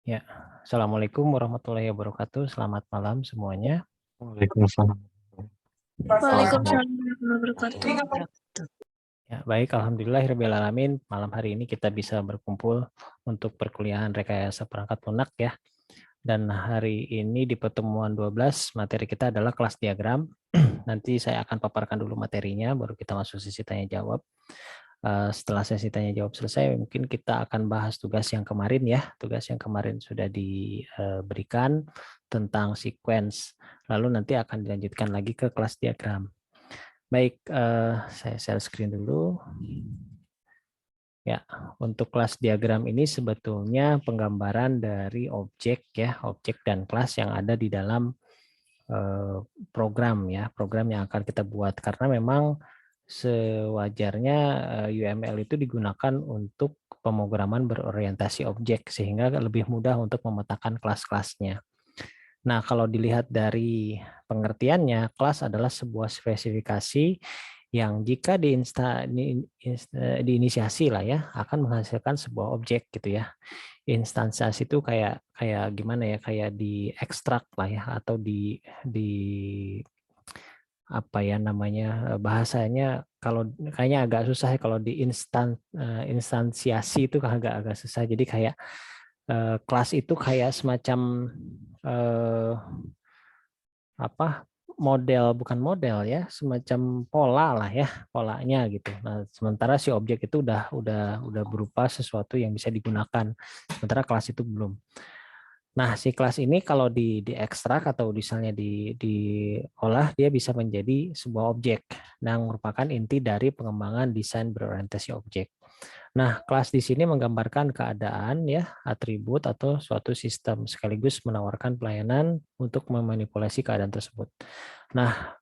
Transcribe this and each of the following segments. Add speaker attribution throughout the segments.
Speaker 1: Ya, Assalamualaikum warahmatullahi wabarakatuh. Selamat malam semuanya.
Speaker 2: Waalaikumsalam.
Speaker 3: Waalaikumsalam warahmatullahi wabarakatuh.
Speaker 1: Ya, baik, alhamdulillahirabbil alamin. Malam hari ini kita bisa berkumpul untuk perkuliahan rekayasa perangkat lunak ya. Dan hari ini di pertemuan 12 materi kita adalah kelas diagram. Nanti saya akan paparkan dulu materinya, baru kita masuk sesi tanya jawab. Setelah sesi tanya jawab selesai, mungkin kita akan bahas tugas yang kemarin ya. Tugas yang kemarin sudah diberikan tentang sequence. Lalu nanti akan dilanjutkan lagi ke kelas diagram. Baik, saya share screen dulu. Ya, untuk kelas diagram ini sebetulnya penggambaran dari objek ya, objek dan kelas yang ada di dalam program ya, program yang akan kita buat, karena memang sewajarnya UML itu digunakan untuk pemrograman berorientasi objek sehingga lebih mudah untuk memetakan kelas-kelasnya. Nah, kalau dilihat dari pengertiannya, kelas adalah sebuah spesifikasi yang jika diinisiasi lah ya akan menghasilkan sebuah objek gitu ya. Instansiasi itu kayak gimana ya, kayak diekstrak lah ya, atau di apa ya namanya bahasanya, kalau kayaknya agak susah ya kalau instansiasi itu agak susah. Jadi kayak kelas itu kayak semacam apa model, bukan model ya, semacam pola lah ya, polanya gitu. Nah, sementara si objek itu udah berupa sesuatu yang bisa digunakan, sementara kelas itu belum. Nah, si kelas ini kalau diekstrak atau misalnya diolah, dia bisa menjadi sebuah objek yang merupakan inti dari pengembangan desain berorientasi objek. Nah, kelas di sini menggambarkan keadaan ya, atribut atau suatu sistem sekaligus menawarkan pelayanan untuk memanipulasi keadaan tersebut. Nah,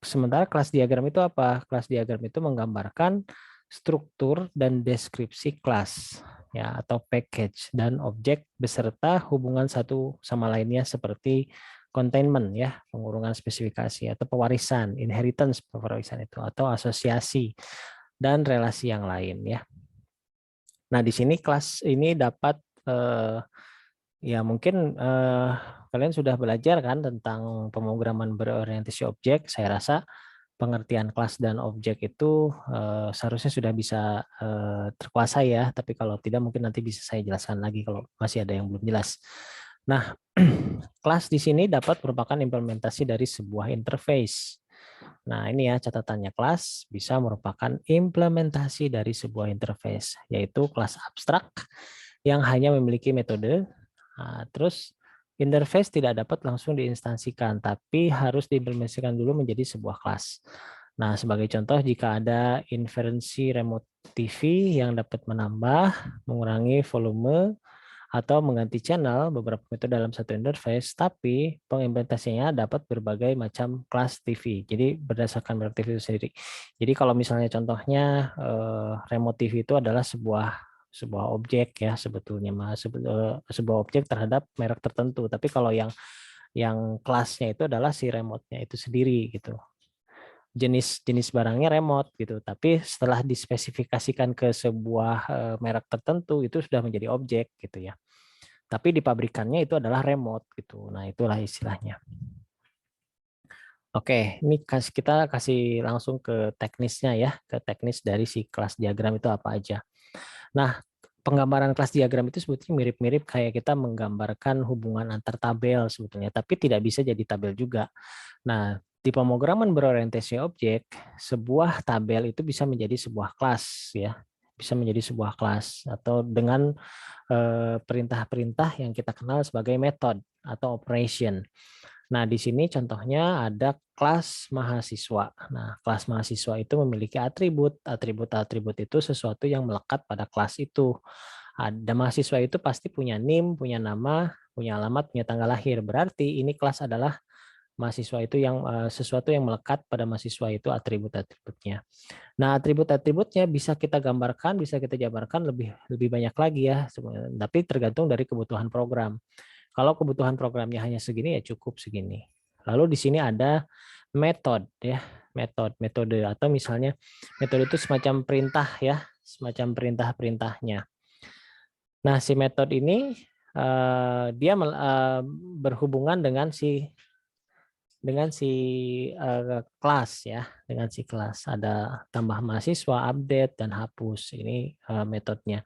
Speaker 1: sementara kelas diagram itu apa? Kelas diagram itu menggambarkan struktur dan deskripsi kelas ya, atau package dan objek beserta hubungan satu sama lainnya seperti containment ya, pengurungan spesifikasi, atau pewarisan, inheritance pewarisan itu, atau asosiasi dan relasi yang lain ya. Nah, di sini kelas ini dapat ya mungkin kalian sudah belajar kan tentang pemrograman berorientasi objek. Saya rasa pengertian kelas dan objek itu seharusnya sudah bisa terkuasai ya, tapi kalau tidak mungkin nanti bisa saya jelaskan lagi kalau masih ada yang belum jelas. Nah, kelas di sini dapat merupakan implementasi dari sebuah interface. Nah, ini ya catatannya, kelas bisa merupakan implementasi dari sebuah interface, yaitu kelas abstrak yang hanya memiliki metode. Nah, terus interface tidak dapat langsung diinstansikan, tapi harus diimplementasikan dulu menjadi sebuah kelas. Nah, sebagai contoh, jika ada inferensi remote TV yang dapat menambah, mengurangi volume, atau mengganti channel beberapa metode dalam satu interface, tapi pengimplementasinya dapat berbagai macam kelas TV. Jadi berdasarkan merek TV itu sendiri. Jadi kalau misalnya contohnya remote TV itu adalah sebuah objek ya sebetulnya, sebuah objek terhadap merek tertentu. Tapi kalau yang kelasnya itu adalah si remote-nya itu sendiri gitu. Jenis barangnya remote gitu, tapi setelah dispesifikasikan ke sebuah merek tertentu itu sudah menjadi objek gitu ya. Tapi di pabrikannya itu adalah remote gitu. Nah, itulah istilahnya. Oke, ini kita kasih langsung ke teknisnya ya, ke teknis dari si kelas diagram itu apa aja. Nah, penggambaran kelas diagram itu sebetulnya mirip-mirip kayak kita menggambarkan hubungan antar tabel sebetulnya, tapi tidak bisa jadi tabel juga. Nah, di pemrograman berorientasi objek, sebuah tabel itu bisa menjadi sebuah kelas ya, bisa menjadi sebuah kelas atau dengan perintah-perintah yang kita kenal sebagai method atau operation. Nah, di sini contohnya ada kelas mahasiswa. Nah, kelas mahasiswa itu memiliki atribut. Atribut itu sesuatu yang melekat pada kelas itu. Ada mahasiswa itu pasti punya NIM, punya nama, punya alamat, punya tanggal lahir. Berarti ini kelas adalah mahasiswa itu yang sesuatu yang melekat pada mahasiswa itu atribut-atributnya. Nah, atribut-atributnya bisa kita gambarkan, bisa kita jabarkan lebih banyak lagi ya, tapi tergantung dari kebutuhan program. Kalau kebutuhan programnya hanya segini ya cukup segini. Lalu di sini ada metode ya, metode atau misalnya metode itu semacam perintah ya, semacam perintah-perintahnya. Nah, si metode ini dia berhubungan dengan si kelas ya, dengan si kelas. Ada tambah mahasiswa, update dan hapus. Ini metodenya.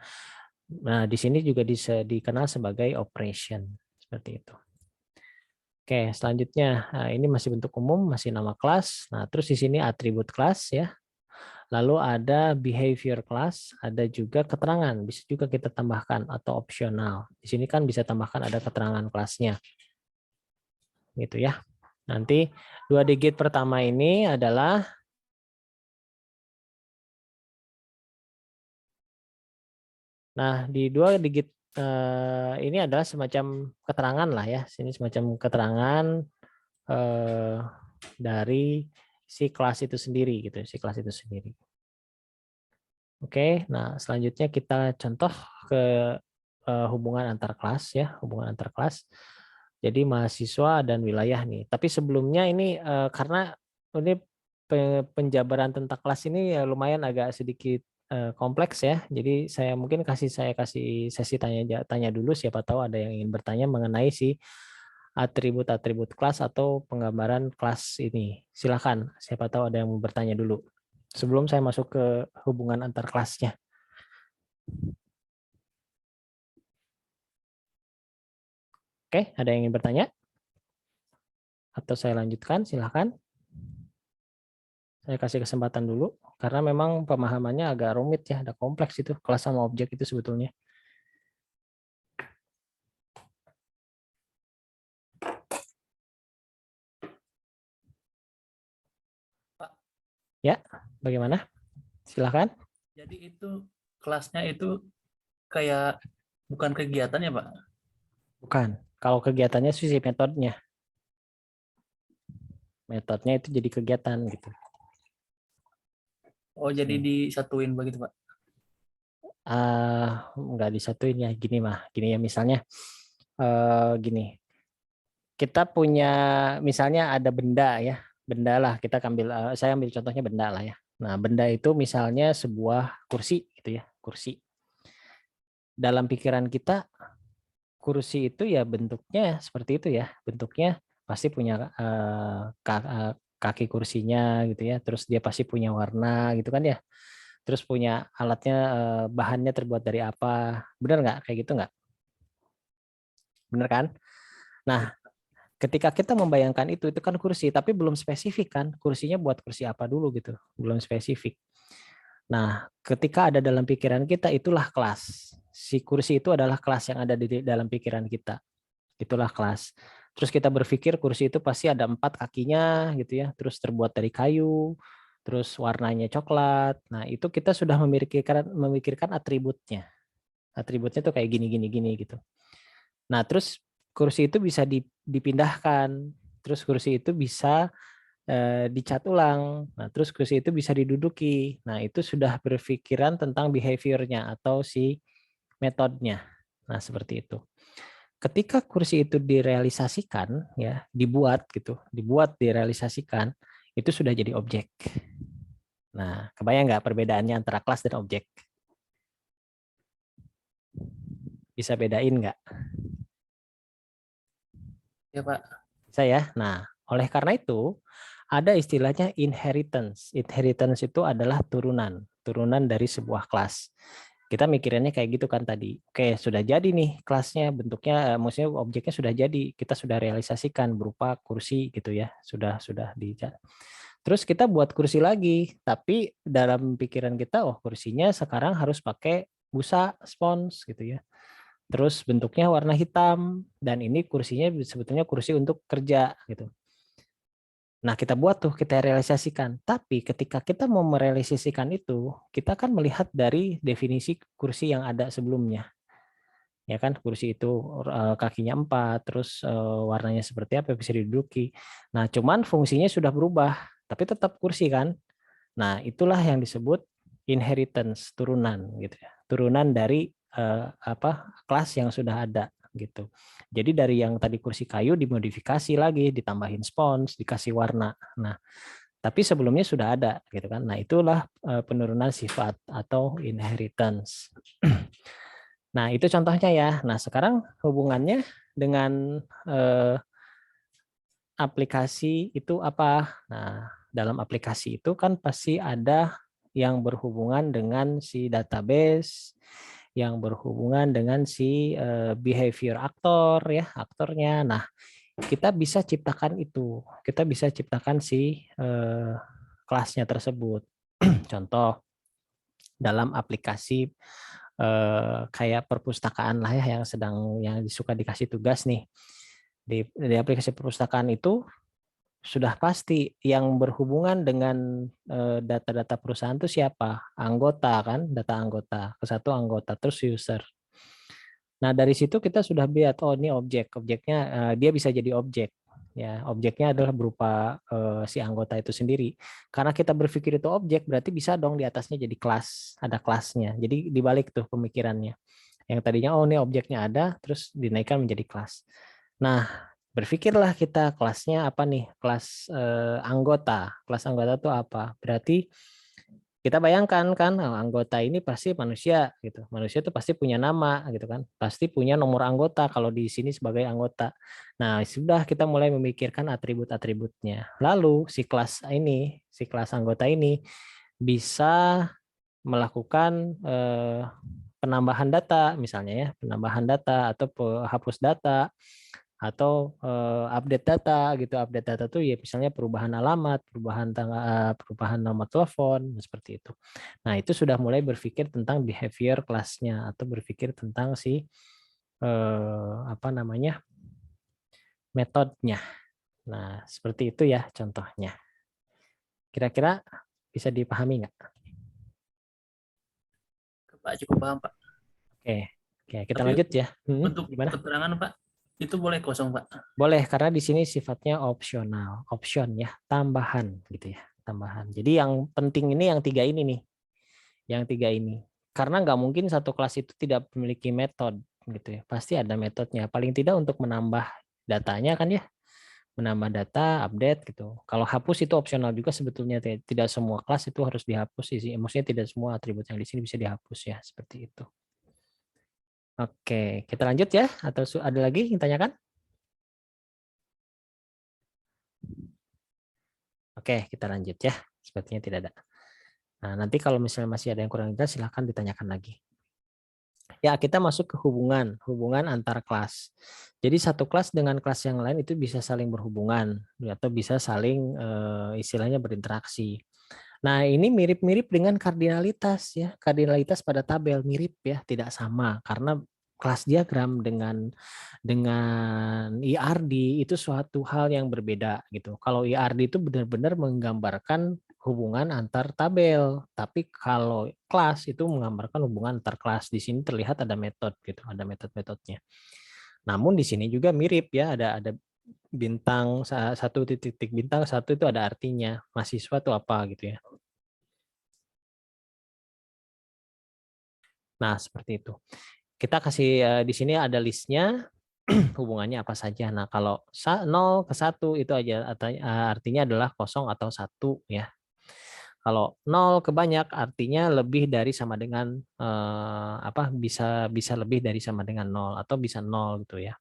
Speaker 1: Nah, di sini juga dikenal sebagai operation seperti itu. Oke, selanjutnya ini masih bentuk umum, masih nama kelas. Nah, terus di sini atribut kelas ya. Lalu ada behavior class, ada juga keterangan, bisa juga kita tambahkan atau opsional. Di sini kan bisa tambahkan ada keterangan kelasnya. Gitu ya. Nanti 2 digit pertama ini adalah di 2 digit ini adalah semacam keterangan lah ya. Sini semacam keterangan dari si kelas itu sendiri gitu, si kelas itu sendiri. Oke, nah selanjutnya kita contoh ke hubungan antar kelas ya, hubungan antar kelas. Jadi mahasiswa dan wilayah nih. Tapi sebelumnya ini karena ini penjabaran tentang kelas ini ya lumayan agak sedikit kompleks ya. Jadi saya kasih sesi tanya dulu, siapa tahu ada yang ingin bertanya mengenai si atribut-atribut kelas atau penggambaran kelas ini. Silakan, siapa tahu ada yang mau bertanya dulu sebelum saya masuk ke hubungan antar kelasnya. Oke, ada yang ingin bertanya? Atau saya lanjutkan, silakan. Saya kasih kesempatan dulu, karena memang pemahamannya agak rumit ya, ada kompleks itu, kelas sama objek itu sebetulnya.
Speaker 2: Pak.
Speaker 1: Ya, bagaimana? Silakan.
Speaker 2: Jadi itu kelasnya itu kayak bukan kegiatan ya, Pak?
Speaker 1: Bukan. Kalau kegiatannya sih metodenya. Metodenya itu jadi kegiatan gitu.
Speaker 2: Oh, jadi disatuin begitu, Pak?
Speaker 1: Nggak disatuin ya, gini ya misalnya gini. Kita punya misalnya ada benda ya, benda lah kita saya ambil contohnya benda lah ya. Nah, benda itu misalnya sebuah kursi gitu ya, kursi. Dalam pikiran kita kursi itu ya bentuknya seperti itu ya, bentuknya pasti punya kaki kursinya gitu ya, terus dia pasti punya warna gitu kan ya, terus punya alatnya, bahannya terbuat dari apa, benar nggak kayak gitu nggak? Benar kan? Nah, ketika kita membayangkan itu kan kursi, tapi belum spesifik kan, kursinya buat kursi apa dulu gitu, belum spesifik. Nah, ketika ada dalam pikiran kita, itulah kelas. Si kursi itu adalah kelas yang ada di dalam pikiran kita. Itulah kelas. Terus kita berpikir kursi itu pasti ada 4 kakinya gitu ya, terus terbuat dari kayu, terus warnanya coklat. Nah, itu kita sudah memikirkan atributnya. Atributnya tuh kayak gini gitu. Nah, terus kursi itu bisa dipindahkan. Terus kursi itu bisa dicat ulang. Nah, terus kursi itu bisa diduduki. Nah, itu sudah berpikiran tentang behaviornya atau si metodenya. Nah, seperti itu. Ketika kursi itu direalisasikan, ya, direalisasikan, itu sudah jadi objek. Nah, kebayang nggak perbedaannya antara kelas dan objek? Bisa bedain nggak?
Speaker 2: Ya, Pak.
Speaker 1: Saya. Nah, oleh karena itu ada istilahnya inheritance. Inheritance itu adalah turunan dari sebuah kelas. Kita mikirannya kayak gitu kan tadi. Oke, sudah jadi nih kelasnya, bentuknya, maksudnya objeknya sudah jadi, kita sudah realisasikan berupa kursi gitu ya, sudah dicat. Terus kita buat kursi lagi, tapi dalam pikiran kita, oh kursinya sekarang harus pakai busa spons gitu ya. Terus bentuknya warna hitam, dan ini kursinya sebetulnya kursi untuk kerja gitu. Nah, kita buat tuh, kita realisasikan. Tapi ketika kita mau merealisasikan itu, kita kan melihat dari definisi kursi yang ada sebelumnya. Ya kan, kursi itu kakinya 4, terus warnanya seperti apa, bisa diduduki. Nah, cuman fungsinya sudah berubah, tapi tetap kursi kan. Nah, itulah yang disebut inheritance, turunan gitu ya. Turunan dari kelas yang sudah ada gitu. Jadi dari yang tadi kursi kayu dimodifikasi lagi, ditambahin spons, dikasih warna. Nah, tapi sebelumnya sudah ada gitu kan. Nah, itulah penurunan sifat atau inheritance. Nah, itu contohnya ya. Nah, sekarang hubungannya dengan aplikasi itu apa? Nah, dalam aplikasi itu kan pasti ada yang berhubungan dengan si database, yang berhubungan dengan si behavior aktor ya, aktornya. Nah, kita bisa ciptakan itu. Kita bisa ciptakan si kelasnya tersebut. Contoh dalam aplikasi kayak perpustakaan lah ya yang suka dikasih tugas nih. Di aplikasi perpustakaan itu sudah pasti yang berhubungan dengan data-data perusahaan itu siapa? Anggota kan, data anggota. Kesatu anggota, terus user. Nah, dari situ kita sudah lihat, oh ini objeknya dia bisa jadi objek. Ya, objeknya adalah berupa si anggota itu sendiri. Karena kita berpikir itu objek, berarti bisa dong di atasnya jadi kelas, ada kelasnya. Jadi dibalik tuh pemikirannya. Yang tadinya oh ini objeknya ada, terus dinaikkan menjadi kelas. Nah, berpikirlah kita kelasnya apa nih? Kelas anggota. Kelas anggota itu apa? Berarti kita bayangkan kan anggota ini pasti manusia gitu. Manusia itu pasti punya nama gitu kan. Pasti punya nomor anggota kalau di sini sebagai anggota. Nah, sudah kita mulai memikirkan atribut-atributnya. Lalu si kelas ini, si kelas anggota ini bisa melakukan penambahan data misalnya ya, penambahan data atau hapus data atau update data gitu. Update data tuh ya misalnya perubahan alamat, perubahan nomor telepon seperti itu. Nah, itu sudah mulai berpikir tentang behavior kelasnya atau berpikir tentang si apa namanya? Metodenya. Nah, seperti itu ya contohnya. Kira-kira bisa dipahami nggak?
Speaker 2: Pak cukup paham Pak.
Speaker 1: Oke, kita
Speaker 2: Tapi
Speaker 1: lanjut ya.
Speaker 2: untuk
Speaker 1: Gimana?
Speaker 2: keterangan Pak itu boleh kosong Pak.
Speaker 1: Boleh, karena di sini sifatnya opsional, option ya, tambahan gitu ya, tambahan. Jadi yang penting ini yang tiga ini nih, yang tiga ini. Karena nggak mungkin satu kelas itu tidak memiliki metode gitu ya, pasti ada metodenya. Paling tidak untuk menambah datanya kan ya, menambah data, update gitu. Kalau hapus itu opsional juga sebetulnya, tidak semua kelas itu harus dihapus sih. Maksudnya tidak semua atribut yang di sini bisa dihapus ya, seperti itu. Oke, kita lanjut ya, atau ada lagi yang tanyakan? Oke, kita lanjut ya. Sepertinya tidak ada. Nah, nanti kalau misalnya masih ada yang kurang jelas, silahkan ditanyakan lagi. Ya, kita masuk ke hubungan antar kelas. Jadi satu kelas dengan kelas yang lain itu bisa saling berhubungan atau bisa saling istilahnya berinteraksi. Nah, ini mirip-mirip dengan kardinalitas ya. Kardinalitas pada tabel mirip ya, tidak sama karena kelas diagram dengan IRD itu suatu hal yang berbeda gitu. Kalau IRD itu benar-benar menggambarkan hubungan antar tabel, tapi kalau kelas itu menggambarkan hubungan antar kelas. Di sini terlihat ada metode gitu, ada metode-metodenya. Namun di sini juga mirip ya, ada bintang satu titik bintang satu itu ada artinya mahasiswa itu apa gitu ya. Nah, seperti itu. Kita kasih di sini ada listnya hubungannya apa saja. Nah, kalau 0 ke 1 itu aja artinya adalah kosong atau 1 ya. Kalau 0 ke banyak artinya lebih dari sama dengan apa bisa lebih dari sama dengan 0 atau bisa 0 gitu ya.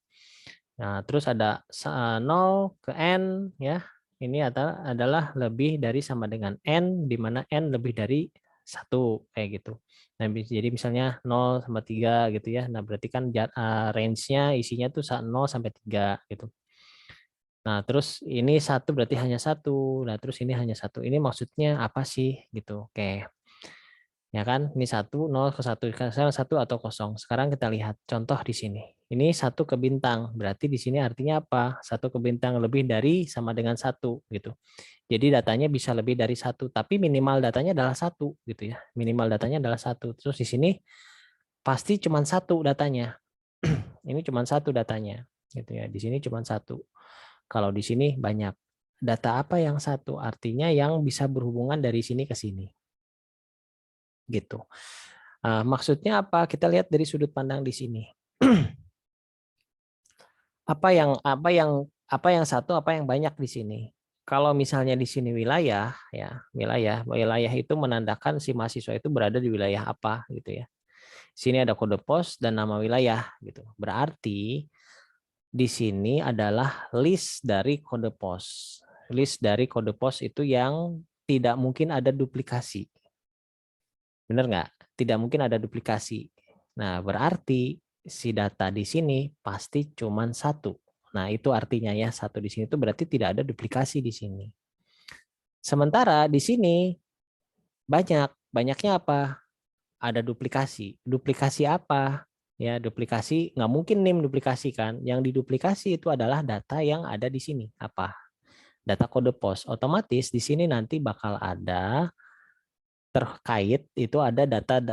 Speaker 1: Nah, terus ada 0 ke n ya. Ini adalah lebih dari sama dengan n di mana n lebih dari 1 kayak gitu. Nah, jadi misalnya 0 sampai 3 gitu ya. Nah, berarti kan range-nya isinya tuh 0 sampai 3 gitu. Nah, terus ini 1 berarti hanya 1. Nah, terus ini hanya 1. Ini maksudnya apa sih gitu. Oke. Ya kan? Ini 1 0 ke 1. Sekarang 1 atau kosong. Sekarang kita lihat contoh di sini. Ini 1 ke bintang. Berarti di sini artinya apa? 1 ke bintang lebih dari sama dengan 1 gitu. Jadi datanya bisa lebih dari 1, tapi minimal datanya adalah 1 gitu ya. Minimal datanya adalah 1. Terus di sini pasti cuma 1 datanya. Ini cuma 1 datanya gitu ya. Di sini cuma 1. Kalau di sini banyak. Data apa yang 1? Artinya yang bisa berhubungan dari sini ke sini. Gitu. Maksudnya apa? Kita lihat dari sudut pandang di sini. Apa yang satu, apa yang banyak di sini? Kalau misalnya di sini wilayah, ya wilayah itu menandakan si mahasiswa itu berada di wilayah apa gitu ya. Sini ada kode pos dan nama wilayah gitu. Berarti di sini adalah list dari kode pos. List dari kode pos itu yang tidak mungkin ada duplikasi. Benar nggak? Tidak mungkin ada duplikasi. Nah, berarti si data di sini pasti cuma satu. Nah, itu artinya ya, satu di sini itu berarti tidak ada duplikasi di sini. Sementara di sini banyak. Banyaknya apa? Ada duplikasi. Duplikasi apa? Ya, duplikasi nggak mungkin NIM duplikasi kan. Yang diduplikasi itu adalah data yang ada di sini. Apa? Data kode pos. Otomatis di sini nanti bakal ada terkait itu ada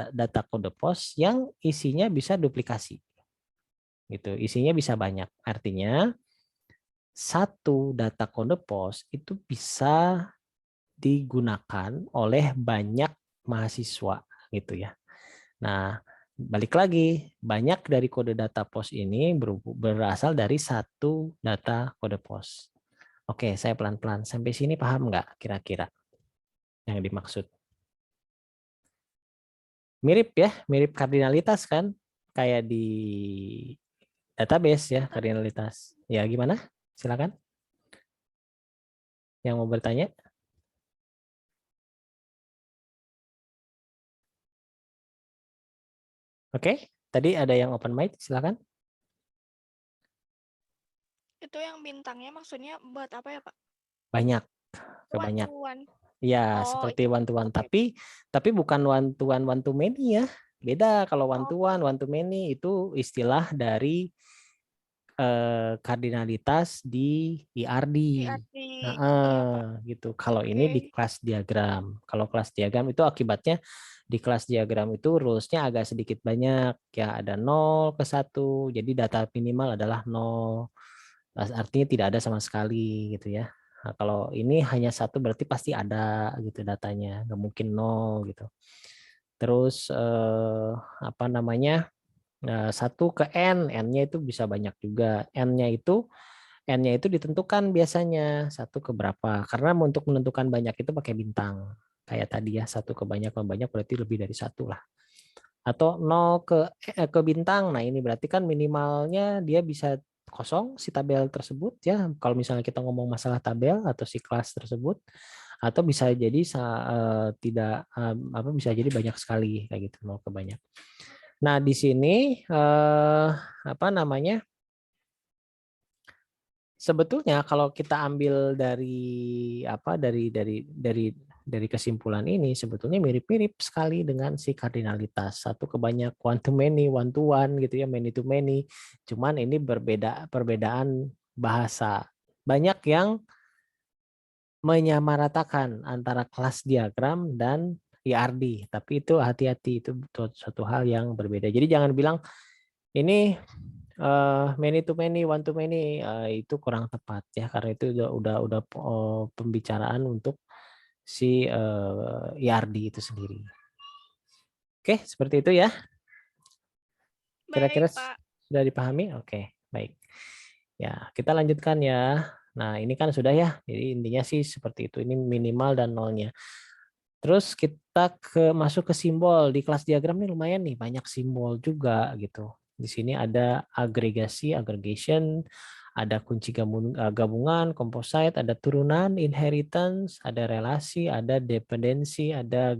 Speaker 1: data kode pos yang isinya bisa duplikasi. Gitu. Isinya bisa banyak. Artinya satu data kode pos itu bisa digunakan oleh banyak mahasiswa gitu ya. Nah, balik lagi, banyak dari kode data pos ini berasal dari satu data kode pos. Oke, saya pelan-pelan. Sampai sini paham nggak kira-kira yang dimaksud? Mirip ya, mirip kardinalitas kan? Kayak di database ya, kardinalitas. Ya, gimana? Silakan. Yang mau bertanya? Oke, tadi ada yang open mic, silakan.
Speaker 3: Itu yang bintangnya maksudnya buat apa ya, Pak?
Speaker 1: Banyak, kebanyak.
Speaker 3: One-to-one.
Speaker 1: Ya,
Speaker 3: Oh,
Speaker 1: seperti
Speaker 3: itu.
Speaker 1: one to one,
Speaker 3: Oke.
Speaker 1: tapi bukan one to many ya. Beda kalau one to many itu istilah dari kardinalitas di IRD.
Speaker 3: IRD.
Speaker 1: Nah,
Speaker 3: Iya, Pak.
Speaker 1: gitu. Kalau ini di
Speaker 3: Oke.
Speaker 1: kelas diagram. Kalau kelas diagram itu akibatnya di kelas diagram itu rules-nya agak sedikit banyak. Ya, ada 0 ke 1. Jadi data minimal adalah 0. Artinya tidak ada sama sekali gitu ya. Nah, kalau ini hanya satu berarti pasti ada gitu datanya. Nggak mungkin 0 gitu. Terus apa namanya? 1 ke N, N-nya itu bisa banyak juga. N-nya itu ditentukan biasanya 1 ke berapa. Karena untuk menentukan banyak itu pakai bintang. Kayak tadi ya, 1 ke banyak berarti lebih dari 1 lah. Atau 0 ke bintang. Nah, ini berarti kan minimalnya dia bisa kosong si tabel tersebut ya. Kalau misalnya kita ngomong masalah tabel atau si kelas tersebut, atau bisa jadi tidak apa bisa jadi banyak sekali kayak gitu, 0 ke banyak. Nah, di sini apa namanya? Sebetulnya kalau kita ambil dari apa dari kesimpulan ini sebetulnya mirip-mirip sekali dengan si kardinalitas. Satu ke banyak, one to many, one to one gitu ya, many to many. Cuman ini perbedaan bahasa. Banyak yang menyamaratakan antara kelas diagram dan IRD, tapi itu hati-hati, itu suatu hal yang berbeda. Jadi jangan bilang ini many to many, one to many, itu kurang tepat ya, karena itu udah pembicaraan untuk si IRD itu sendiri. Oke, seperti itu ya. Kira-kira
Speaker 3: Baik, Pak.
Speaker 1: sudah dipahami? Oke, baik. Ya, kita lanjutkan ya. Nah, ini kan sudah ya. Jadi intinya sih seperti itu. Ini minimal dan nolnya. Terus kita masuk ke simbol. Di kelas diagram ini lumayan nih, banyak simbol juga gitu. Di sini ada agregasi, aggregation, ada kunci gabungan, composite, ada turunan, inheritance, ada relasi, ada dependensi, ada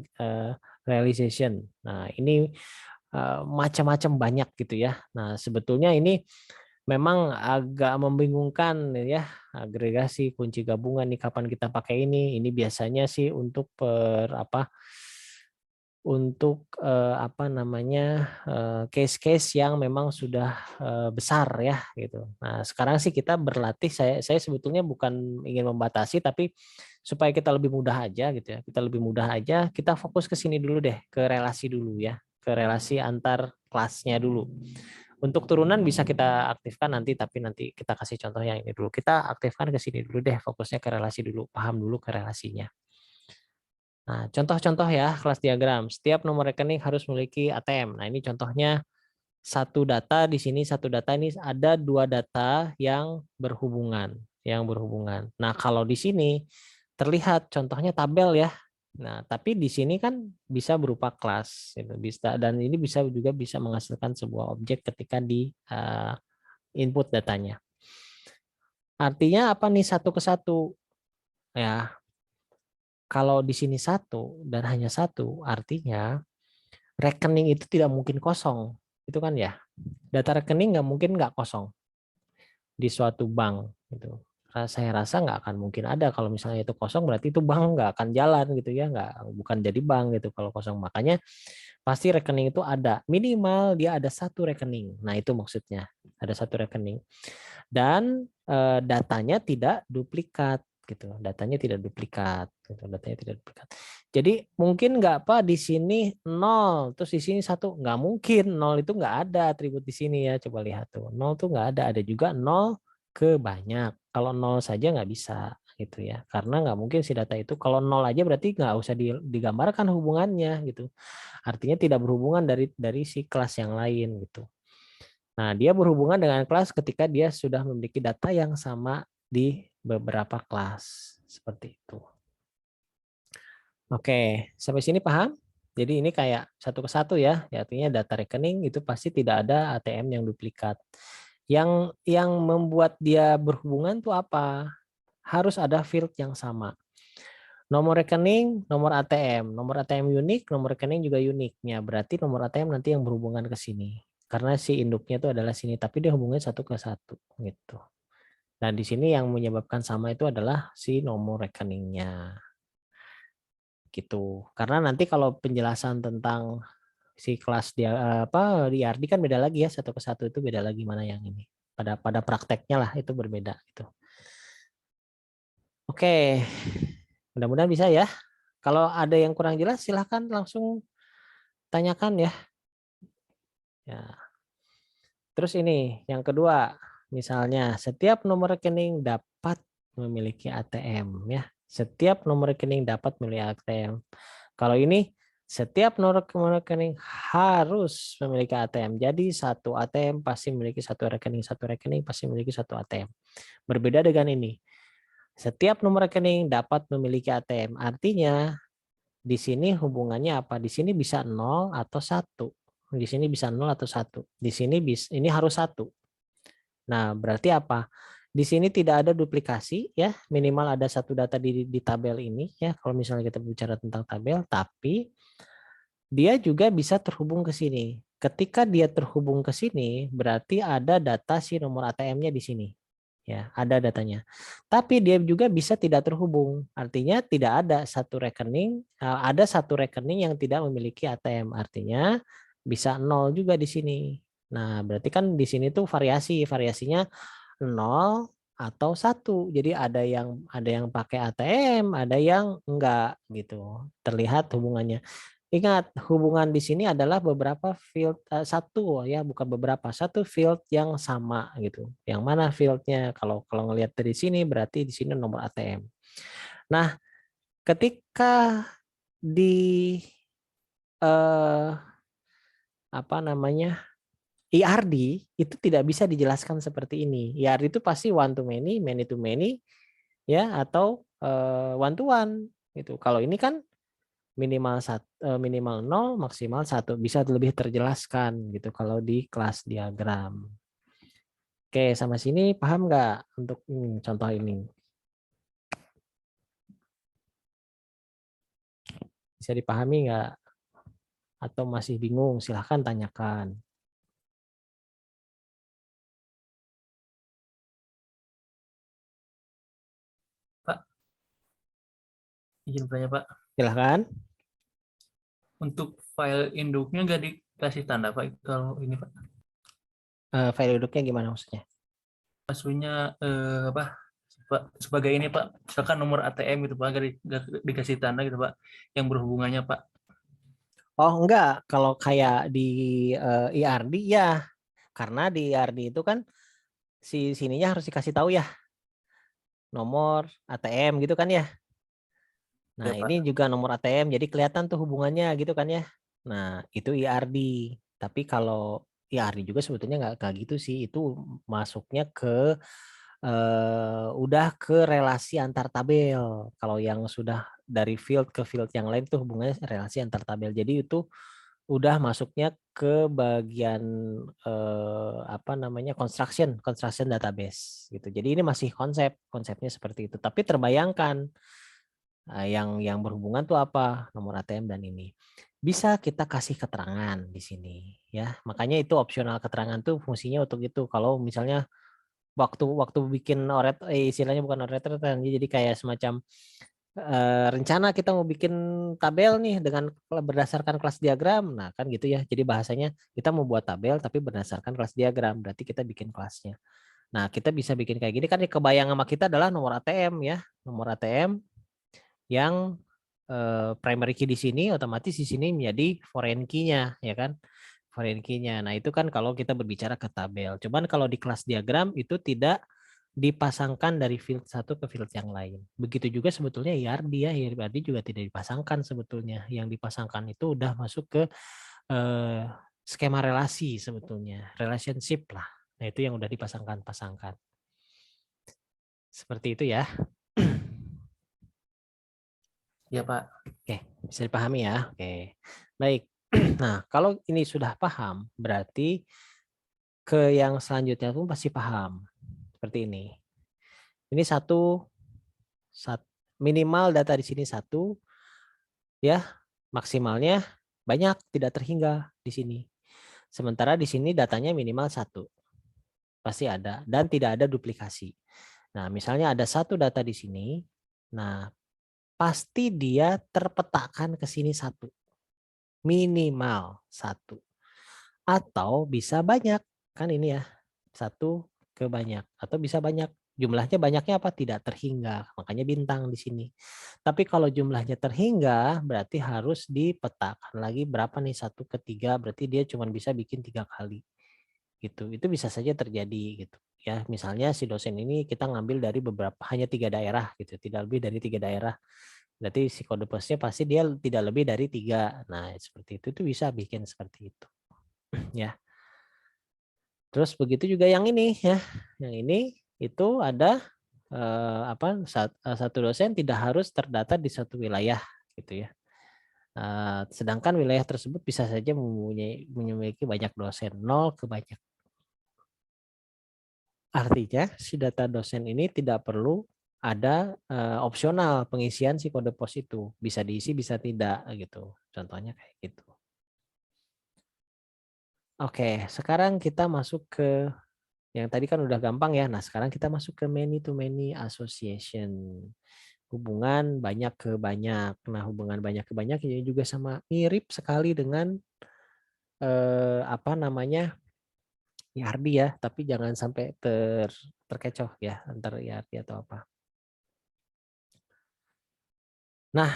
Speaker 1: realization. Nah, ini macam-macam banyak gitu ya. Nah, sebetulnya ini memang agak membingungkan ya, agregasi, kunci gabungan nih kapan kita pakai ini. Ini biasanya sih untuk apa namanya case-case yang memang sudah besar ya gitu. Nah, sekarang sih kita berlatih, saya sebetulnya bukan ingin membatasi tapi supaya kita lebih mudah aja gitu ya. Kita lebih mudah aja, kita fokus ke sini dulu deh, ke relasi dulu ya, ke relasi antar kelasnya dulu. Untuk turunan bisa kita aktifkan nanti, tapi nanti kita kasih contoh yang ini dulu. Kita aktifkan ke sini dulu deh, fokusnya ke relasi dulu, paham dulu ke relasinya. Nah, contoh-contoh ya kelas diagram. Setiap nomor rekening harus memiliki ATM. Nah, ini contohnya satu data di sini, satu data ini ada dua data yang berhubungan, Nah, kalau di sini terlihat contohnya tabel ya. Nah, tapi di sini kan bisa berupa kelas, gitu. Bisa, dan ini bisa juga bisa menghasilkan sebuah objek ketika di input datanya. Artinya apa nih satu ke satu? Ya, kalau di sini satu dan hanya satu, artinya rekening itu tidak mungkin kosong, itu kan ya. Data rekening nggak mungkin nggak kosong di suatu bank, gitu. Saya rasa nggak akan mungkin ada kalau misalnya itu kosong, berarti itu bank nggak akan jalan gitu ya, nggak, bukan jadi bank gitu kalau kosong. Makanya pasti rekening itu ada, minimal dia ada satu rekening. Nah itu maksudnya ada satu rekening dan datanya tidak duplikat gitu, datanya tidak duplikat gitu, datanya tidak duplikat. Jadi mungkin nggak apa di sini 0 terus di sini 1, nggak mungkin. 0 itu nggak ada atribut di sini ya, coba lihat tuh 0 tuh nggak ada juga 0 ke banyak. Kalau 0 saja nggak bisa gitu ya, karena nggak mungkin si data itu kalau 0 aja berarti nggak usah digambarkan hubungannya gitu, artinya tidak berhubungan dari si kelas yang lain gitu. Nah, dia berhubungan dengan kelas ketika dia sudah memiliki data yang sama di beberapa kelas. Seperti itu. Oke, sampai sini paham? Jadi ini kayak satu ke satu ya. Artinya data rekening itu pasti tidak ada ATM yang duplikat. Yang membuat dia berhubungan tuh apa? Harus ada field yang sama. Nomor rekening, nomor ATM. Nomor ATM unik, nomor rekening juga uniknya. Berarti nomor ATM nanti yang berhubungan ke sini. Karena si induknya itu adalah sini, tapi dia hubungannya satu ke satu gitu. Dan di sini yang menyebabkan sama itu adalah si nomor rekeningnya. Gitu. Karena nanti kalau penjelasan tentang si kelas dia apa di IRD kan beda lagi ya, satu ke satu itu beda lagi mana yang ini. Pada prakteknya lah itu berbeda gitu. Oke. Mudah-mudahan bisa ya. Kalau ada yang kurang jelas silahkan langsung tanyakan ya. Ya. Terus ini yang kedua, misalnya setiap nomor rekening dapat memiliki ATM ya. Setiap nomor rekening dapat memiliki ATM. Kalau ini setiap nomor rekening harus memiliki ATM. Jadi satu ATM pasti memiliki satu rekening pasti memiliki satu ATM. Berbeda dengan ini. Setiap nomor rekening dapat memiliki ATM. Artinya di sini hubungannya apa? Di sini bisa 0 atau 1. Di sini bisa 0 atau 1. Di sini ini harus 1. Nah, berarti apa? Di sini tidak ada duplikasi ya, minimal ada satu data di tabel ini ya. Kalau misalnya kita bicara tentang tabel, tapi dia juga bisa terhubung ke sini. Ketika dia terhubung ke sini, berarti ada data si nomor ATM-nya di sini. Ya, ada datanya. Tapi dia juga bisa tidak terhubung. Artinya tidak ada satu rekening, ada satu rekening yang tidak memiliki ATM. Artinya bisa 0 juga di sini. Nah, berarti kan di sini tuh variasinya 0 atau 1. Jadi ada yang pakai ATM, ada yang enggak gitu. Terlihat hubungannya. Ingat, hubungan di sini adalah beberapa field satu ya, bukan beberapa, satu field yang sama gitu. Yang mana fieldnya? Kalau ngelihat dari sini berarti di sini nomor ATM. Nah, ketika di eh, apa namanya IRD itu tidak bisa dijelaskan seperti ini. IRD itu pasti one to many to many, ya, atau one to one gitu. Kalau ini kan minimal 0 maksimal 1 bisa lebih terjelaskan gitu kalau di kelas diagram. Oke, sama sini paham nggak untuk contoh ini? Bisa dipahami nggak? Atau masih bingung? Silahkan tanyakan.
Speaker 2: Pak, izin bertanya Pak.
Speaker 1: Silahkan.
Speaker 2: Untuk file induknya nggak dikasih tanda Pak kalau ini Pak.
Speaker 1: File duduknya gimana maksudnya?
Speaker 2: Maksudnya apa? Sebagai ini Pak, misalkan nomor ATM gitu Pak, nggak dikasih tanda gitu Pak, yang berhubungannya Pak.
Speaker 1: Oh enggak, kalau kayak di IRD ya, karena di IRD itu kan sininya harus dikasih tahu ya, nomor ATM gitu kan ya. Nah,
Speaker 2: Ya Pak.
Speaker 1: ini juga nomor ATM, jadi kelihatan tuh hubungannya gitu kan ya. Nah, itu IRD. Tapi kalau IRD juga sebetulnya nggak gitu sih. Itu masuknya ke udah ke relasi antar tabel. Kalau yang sudah dari field ke field yang lain tuh hubungannya relasi antar tabel. Jadi itu udah masuknya ke bagian apa namanya construction database gitu. Jadi ini masih konsepnya seperti itu. Tapi terbayangkan yang berhubungan tuh apa, nomor ATM dan ini. Bisa kita kasih keterangan di sini ya. Makanya itu opsional, keterangan tuh fungsinya untuk itu. Kalau misalnya waktu bikin istilahnya bukan oret-oretan, jadi kayak semacam rencana kita mau bikin tabel nih dengan berdasarkan kelas diagram. Nah, kan gitu ya. Jadi bahasanya kita mau buat tabel tapi berdasarkan kelas diagram. Berarti kita bikin kelasnya. Nah, kita bisa bikin kayak gini kan, kebayang sama kita adalah nomor ATM ya. Nomor ATM yang primary key di sini, otomatis di sini menjadi foreign key-nya ya kan. Foreign key-nya. Nah, itu kan kalau kita berbicara ke tabel. Cuman kalau di kelas diagram itu tidak dipasangkan dari field satu ke field yang lain. Begitu juga sebetulnya IRD ya, IRD juga tidak dipasangkan sebetulnya. Yang dipasangkan itu udah masuk ke skema relasi sebetulnya, relationship lah. Nah, itu yang udah dipasangkan. Seperti itu ya.
Speaker 2: Ya Pak.
Speaker 1: Oke, bisa dipahami ya. Oke. Baik. Nah, kalau ini sudah paham, berarti ke yang selanjutnya pun pasti paham. Seperti ini. Ini minimal data di sini 1 ya, maksimalnya banyak, tidak terhingga di sini. Sementara di sini datanya minimal 1. Pasti ada dan tidak ada duplikasi. Nah, misalnya ada 1 data di sini. Nah, pasti dia terpetakan ke sini 1. Minimal 1. Atau bisa banyak. Kan ini ya. 1 ke banyak atau bisa banyak. Jumlahnya banyaknya apa? Tidak terhingga. Makanya bintang di sini. Tapi kalau jumlahnya terhingga berarti harus dipetakan lagi berapa nih 1 ke 3, berarti dia cuma bisa bikin 3 kali. Gitu. Itu bisa saja terjadi gitu. Ya, misalnya si dosen ini kita ngambil dari hanya 3 daerah gitu, tidak lebih dari 3 daerah. Berarti si kode posnya pasti dia tidak lebih dari 3. Nah, seperti itu bisa bikin seperti itu. Ya. Terus begitu juga yang ini ya. Yang ini itu ada satu dosen tidak harus terdata di satu wilayah gitu ya. Sedangkan wilayah tersebut bisa saja memiliki banyak dosen, 0 ke banyak. Artinya si data dosen ini tidak perlu ada opsional pengisian si kode pos itu. Bisa diisi, bisa tidak gitu. Contohnya kayak gitu. Oke, sekarang kita masuk ke yang tadi kan udah gampang ya. Nah, sekarang kita masuk ke many to many association. Hubungan banyak ke banyak. Nah, hubungan banyak ke banyak ini juga sama mirip sekali dengan apa namanya? IRD ya, tapi jangan sampai terkecoh ya antara IRD atau apa. Nah,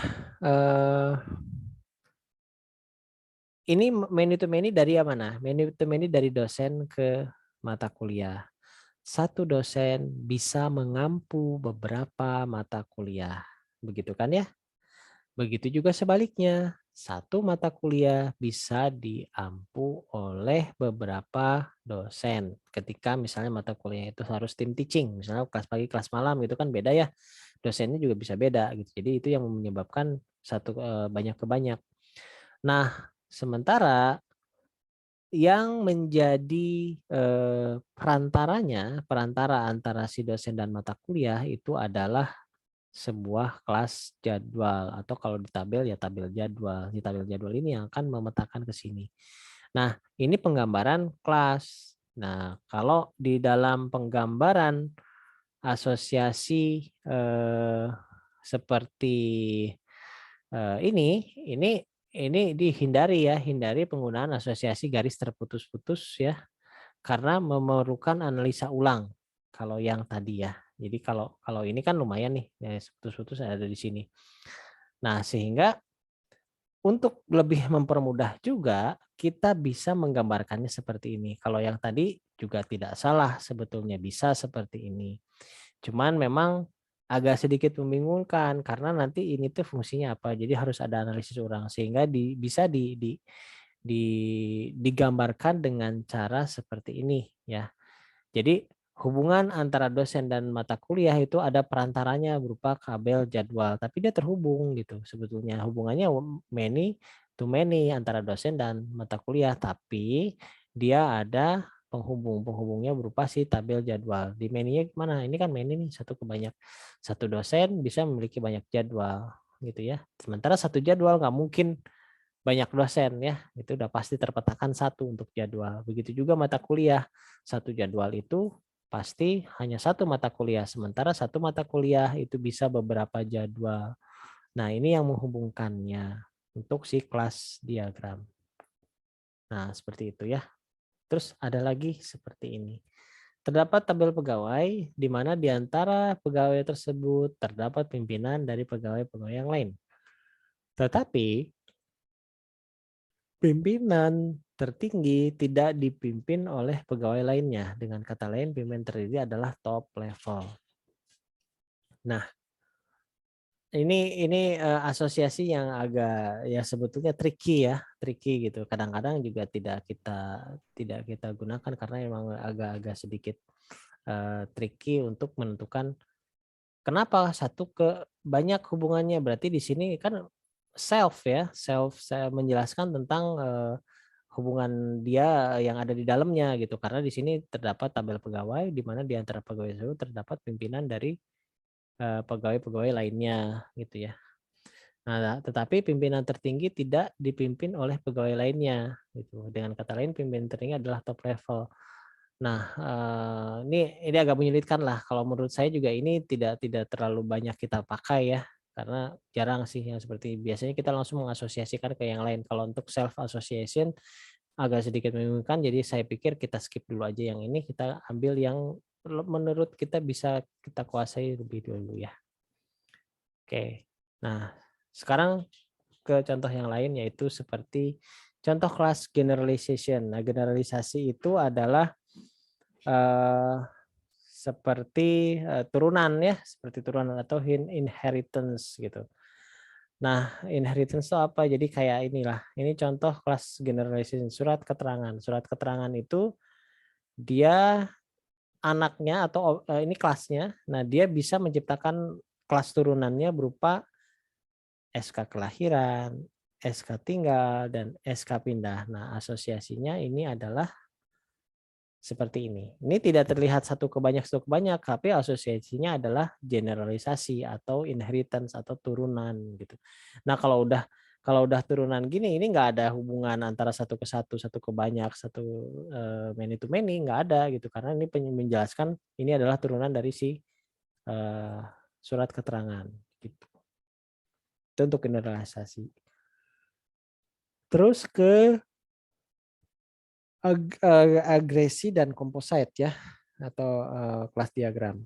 Speaker 1: ini many to many dari mana? Many to many dari dosen ke mata kuliah. Satu dosen bisa mengampu beberapa mata kuliah. Begitu kan ya? Begitu juga sebaliknya. Satu mata kuliah bisa diampu oleh beberapa dosen. Ketika misalnya mata kuliah itu harus tim teaching, misalnya kelas pagi, kelas malam itu kan beda ya. Dosennya juga bisa beda gitu. Jadi itu yang menyebabkan banyak ke banyak. Nah, sementara yang menjadi perantara antara si dosen dan mata kuliah itu adalah sebuah kelas jadwal, atau kalau di tabel ya tabel jadwal. Di tabel jadwal ini yang akan memetakan ke sini. Nah, ini penggambaran kelas. Nah, kalau di dalam penggambaran asosiasi seperti ini dihindari ya, hindari penggunaan asosiasi garis terputus-putus ya, karena memerlukan analisa ulang. Kalau yang tadi ya. Jadi kalau ini kan lumayan nih, garis putus-putus ada di sini. Nah, sehingga untuk lebih mempermudah juga kita bisa menggambarkannya seperti ini. Kalau yang tadi juga tidak salah sebetulnya, bisa seperti ini. Cuman memang agak sedikit membingungkan karena nanti ini tuh fungsinya apa. Jadi harus ada analisis ulang sehingga bisa digambarkan dengan cara seperti ini ya. Jadi hubungan antara dosen dan mata kuliah itu ada perantaranya berupa kabel jadwal, tapi dia terhubung gitu. Sebetulnya hubungannya many to many antara dosen dan mata kuliah, tapi dia ada penghubungnya berupa si tabel jadwal. Di many-nya gimana? Ini kan many nih, satu dosen bisa memiliki banyak jadwal gitu ya. Sementara satu jadwal nggak mungkin banyak dosen ya, itu udah pasti terpetakan satu untuk jadwal. Begitu juga mata kuliah, satu jadwal itu pasti hanya satu mata kuliah, sementara satu mata kuliah itu bisa beberapa jadwal. Nah, ini yang menghubungkannya untuk si kelas diagram. Nah, seperti itu ya. Terus ada lagi seperti ini. Terdapat tabel pegawai di mana di antara pegawai tersebut terdapat pimpinan dari pegawai-pegawai yang lain. Tetapi pimpinan tertinggi tidak dipimpin oleh pegawai lainnya. Dengan kata lain, pimpinan tertinggi adalah top level. Nah, ini asosiasi yang agak ya sebetulnya tricky gitu. Kadang-kadang juga tidak kita gunakan karena memang agak-agak sedikit tricky untuk menentukan kenapa satu ke banyak hubungannya. Berarti di sini kan self saya menjelaskan tentang hubungan dia yang ada di dalamnya gitu. Karena di sini terdapat tabel pegawai di mana di antara pegawai tersebut terdapat pimpinan dari pegawai-pegawai lainnya gitu ya. Nah, tetapi pimpinan tertinggi tidak dipimpin oleh pegawai lainnya gitu. Dengan kata lain pimpinan tertinggi adalah top level. Nah, ini agak menyulitkan lah. Kalau menurut saya juga ini tidak terlalu banyak kita pakai ya, karena jarang sih yang seperti biasanya kita langsung mengasosiasikan ke yang lain. Kalau untuk self association agak sedikit membingungkan, jadi saya pikir kita skip dulu aja yang ini, kita ambil yang menurut kita bisa kita kuasai lebih dulu ya. Oke. Nah, sekarang ke contoh yang lain yaitu seperti contoh kelas generalization. Nah, generalisasi itu adalah seperti turunan ya, seperti turunan atau inheritance gitu. Nah, inheritance itu apa? Jadi kayak inilah. Ini contoh kelas generalization surat keterangan. Surat keterangan itu dia anaknya atau ini kelasnya. Nah, dia bisa menciptakan kelas turunannya berupa SK kelahiran, SK tinggal, dan SK pindah. Nah, asosiasinya ini adalah seperti ini. Ini tidak terlihat satu ke banyak, tapi asosiasinya adalah generalisasi atau inheritance atau turunan gitu. Nah, kalau udah turunan gini, ini nggak ada hubungan antara satu ke satu ke banyak, satu many to many, nggak ada gitu. Karena ini menjelaskan ini adalah turunan dari si surat keterangan gitu. Itu untuk generalisasi. Terus ke agresi dan composite ya, atau kelas diagram.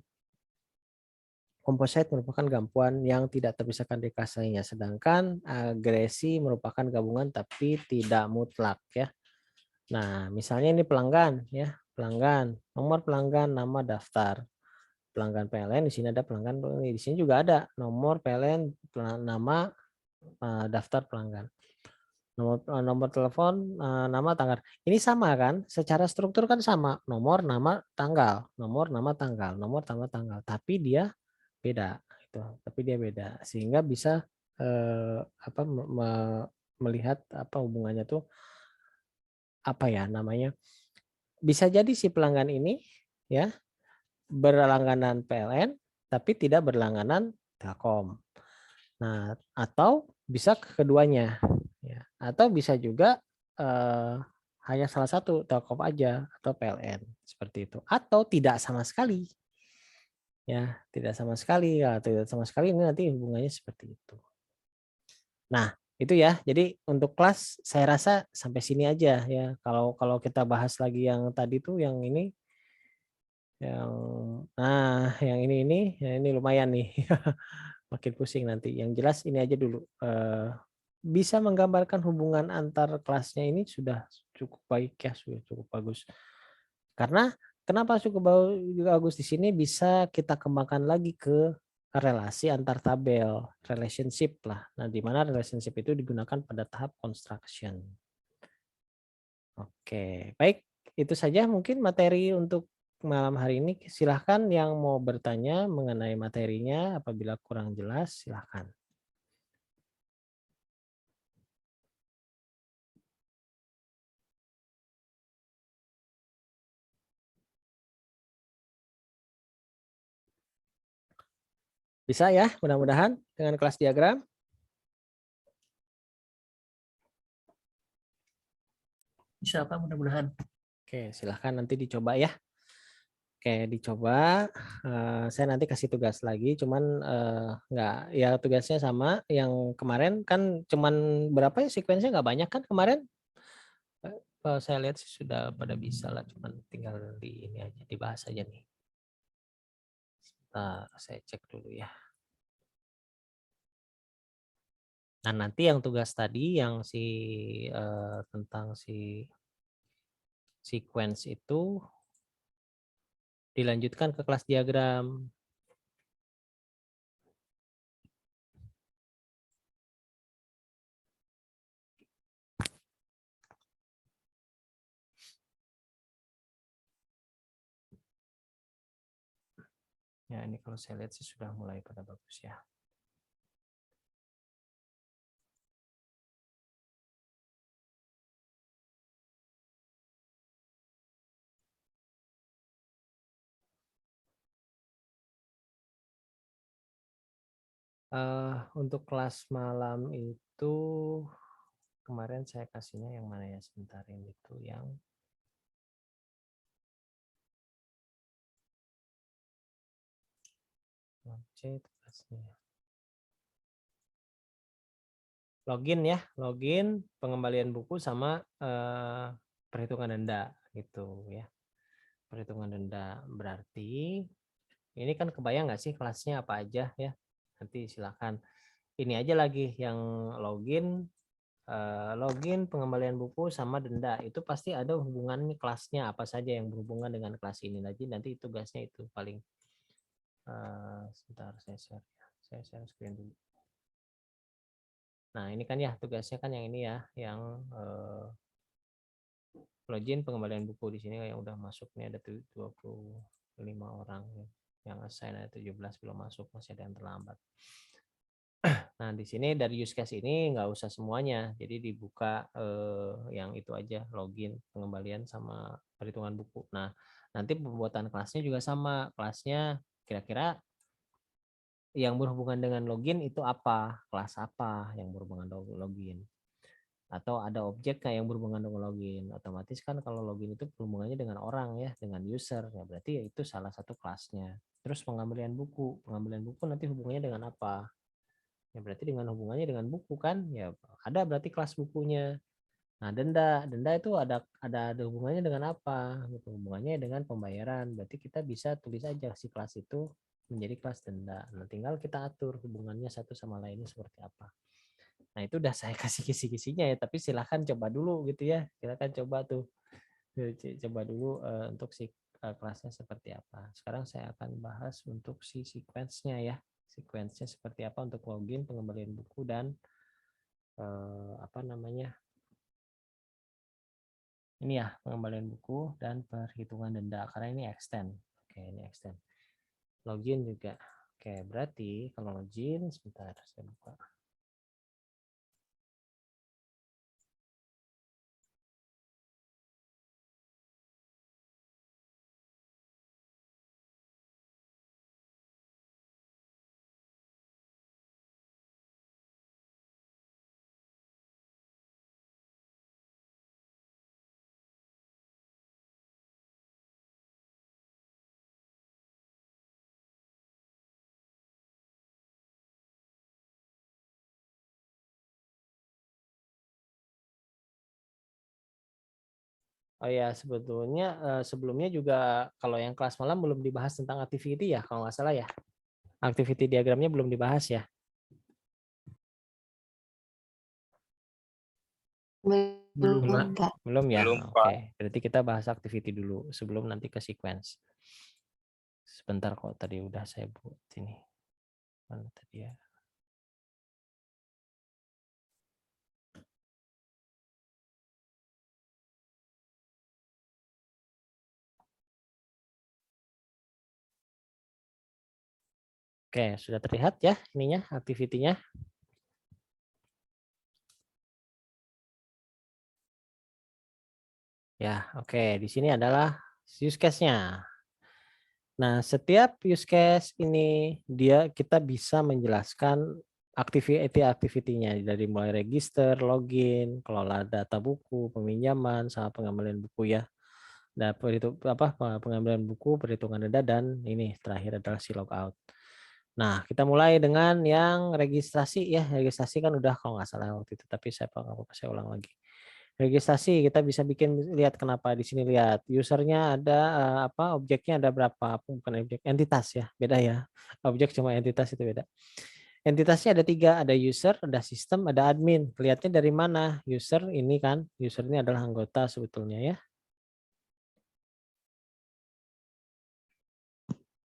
Speaker 1: Composite merupakan gabungan yang tidak terpisahkan dari kelas lainnya, sedangkan agresi merupakan gabungan tapi tidak mutlak ya. Nah, misalnya ini pelanggan ya, pelanggan, nomor pelanggan, nama daftar. Pelanggan PLN, di sini ada pelanggan, di sini juga ada nomor PLN, nama daftar pelanggan. Nomor telepon, nama, tanggal. Ini sama kan? Secara struktur kan sama. Nomor, nama, tanggal. Nomor, nama, tanggal. Nomor, nama, tanggal. Tapi dia beda. Gitu. Tapi dia beda. Sehingga bisa melihat apa hubungannya tuh apa ya namanya? Bisa jadi si pelanggan ini ya berlangganan PLN tapi tidak berlangganan Telkom. Nah, atau bisa keduanya. Ya. Atau bisa juga hanya salah satu, Telkom aja atau PLN seperti itu. Atau tidak sama sekali. Ya, tidak sama sekali. Ya, tidak sama sekali ini nanti hubungannya seperti itu. Nah, itu ya. Jadi untuk kelas saya rasa sampai sini aja ya. Kalau kita bahas lagi yang tadi tuh yang ini yang ini lumayan nih. Makin pusing nanti. Yang jelas ini aja dulu. Bisa menggambarkan hubungan antar kelasnya ini sudah cukup baik ya, sudah cukup bagus. Karena kenapa cukup bagus di sini bisa kita kembangkan lagi ke relasi antar tabel, relationship lah. Nah, di mana relationship itu digunakan pada tahap construction. Oke, baik. Itu saja mungkin materi untuk malam hari ini silahkan yang mau bertanya mengenai materinya, apabila kurang jelas silahkan. Bisa ya, mudah-mudahan dengan kelas diagram.
Speaker 2: Bisa Pak, mudah-mudahan.
Speaker 1: Oke, silahkan nanti dicoba ya. Oke, dicoba. Saya nanti kasih tugas lagi, cuman nggak, ya tugasnya sama yang kemarin kan, cuman berapa ya sekuensinya, nggak banyak kan kemarin. Saya lihat sih sudah pada bisa lah, cuman tinggal di ini aja, dibahas aja nih. Nah, saya cek dulu ya. Nah, nanti yang tugas tadi yang tentang si sequence itu dilanjutkan ke kelas diagram. Ya, ini kalau saya lihat sih sudah mulai pada bagus ya. Untuk kelas malam itu kemarin saya kasihnya yang mana ya, sebentar, ini tuh yang C tugasnya. Login ya, login, pengembalian buku sama perhitungan denda gitu ya. Perhitungan denda berarti ini kan kebayang nggak sih kelasnya apa aja ya? Nanti silakan ini aja lagi yang login, login, pengembalian buku sama denda itu pasti ada hubungannya, kelasnya apa saja yang berhubungan dengan kelas ini lagi. Nanti tugasnya itu paling sebentar saya share ya. Saya share screen dulu. Nah, ini kan ya tugasnya kan yang ini ya, yang login, pengembalian buku. Di sini yang udah masuk nih ada 25 orang, yang assign ada 17 belum masuk, masih ada yang terlambat. Nah, di sini dari use case ini nggak usah semuanya, jadi dibuka yang itu aja, login, pengembalian sama perhitungan buku. Nah, nanti pembuatan kelasnya juga sama, kelasnya kira-kira yang berhubungan dengan login itu apa, kelas apa yang berhubungan dengan login, atau ada objek yang berhubungan dengan login. Otomatis kan kalau login itu berhubungannya dengan orang ya, dengan user ya, berarti ya itu salah satu kelasnya. Terus pengembalian buku nanti hubungannya dengan apa ya, berarti dengan hubungannya dengan buku kan ya, ada berarti kelas bukunya. Nah, denda itu ada hubungannya dengan apa gitu, hubungannya dengan pembayaran, berarti kita bisa tulis aja si kelas itu menjadi kelas denda. Nah, tinggal kita atur hubungannya satu sama lainnya seperti apa. Nah, itu udah saya kasih kisi-kisinya ya, tapi silahkan coba dulu gitu ya, silahkan coba tuh, coba dulu untuk si kelasnya seperti apa. Sekarang saya akan bahas untuk si sequence-nya ya, sequence-nya seperti apa untuk login, pengembalian buku, dan apa namanya, ini ya, pengembalian buku dan perhitungan denda, karena ini extend. Oke, ini extend. Login juga. Oke, berarti kalau login, sebentar saya buka. Oh ya, sebetulnya sebelumnya juga kalau yang kelas malam belum dibahas tentang activity ya, kalau nggak salah ya. Activity diagramnya belum dibahas ya.
Speaker 2: Belum Pak.
Speaker 1: Belum ya.
Speaker 4: Belum,
Speaker 1: Oke, berarti kita bahas activity dulu sebelum nanti ke sequence. Sebentar kok, tadi udah saya buat ini. Mana tadi ya? Oke, sudah terlihat ya ininya, activity-nya. Ya, oke. Di sini adalah use case-nya. Nah, setiap use case ini kita bisa menjelaskan activity-nya dari mulai register, login, kelola data buku, peminjaman, sama pengembalian buku ya. Pengambilan buku, perhitungan denda, dan ini terakhir adalah si logout. Nah, kita mulai dengan yang registrasi ya. Registrasi kan udah kalau nggak salah waktu itu, tapi saya ulang lagi. Registrasi kita bisa lihat kenapa di sini lihat usernya ada objeknya ada berapa, bukan objek, entitas ya, beda ya. Objek cuma entitas itu beda. Entitasnya ada 3, ada user, ada sistem, ada admin. Lihatnya dari mana? User ini kan, user ini adalah anggota sebetulnya ya.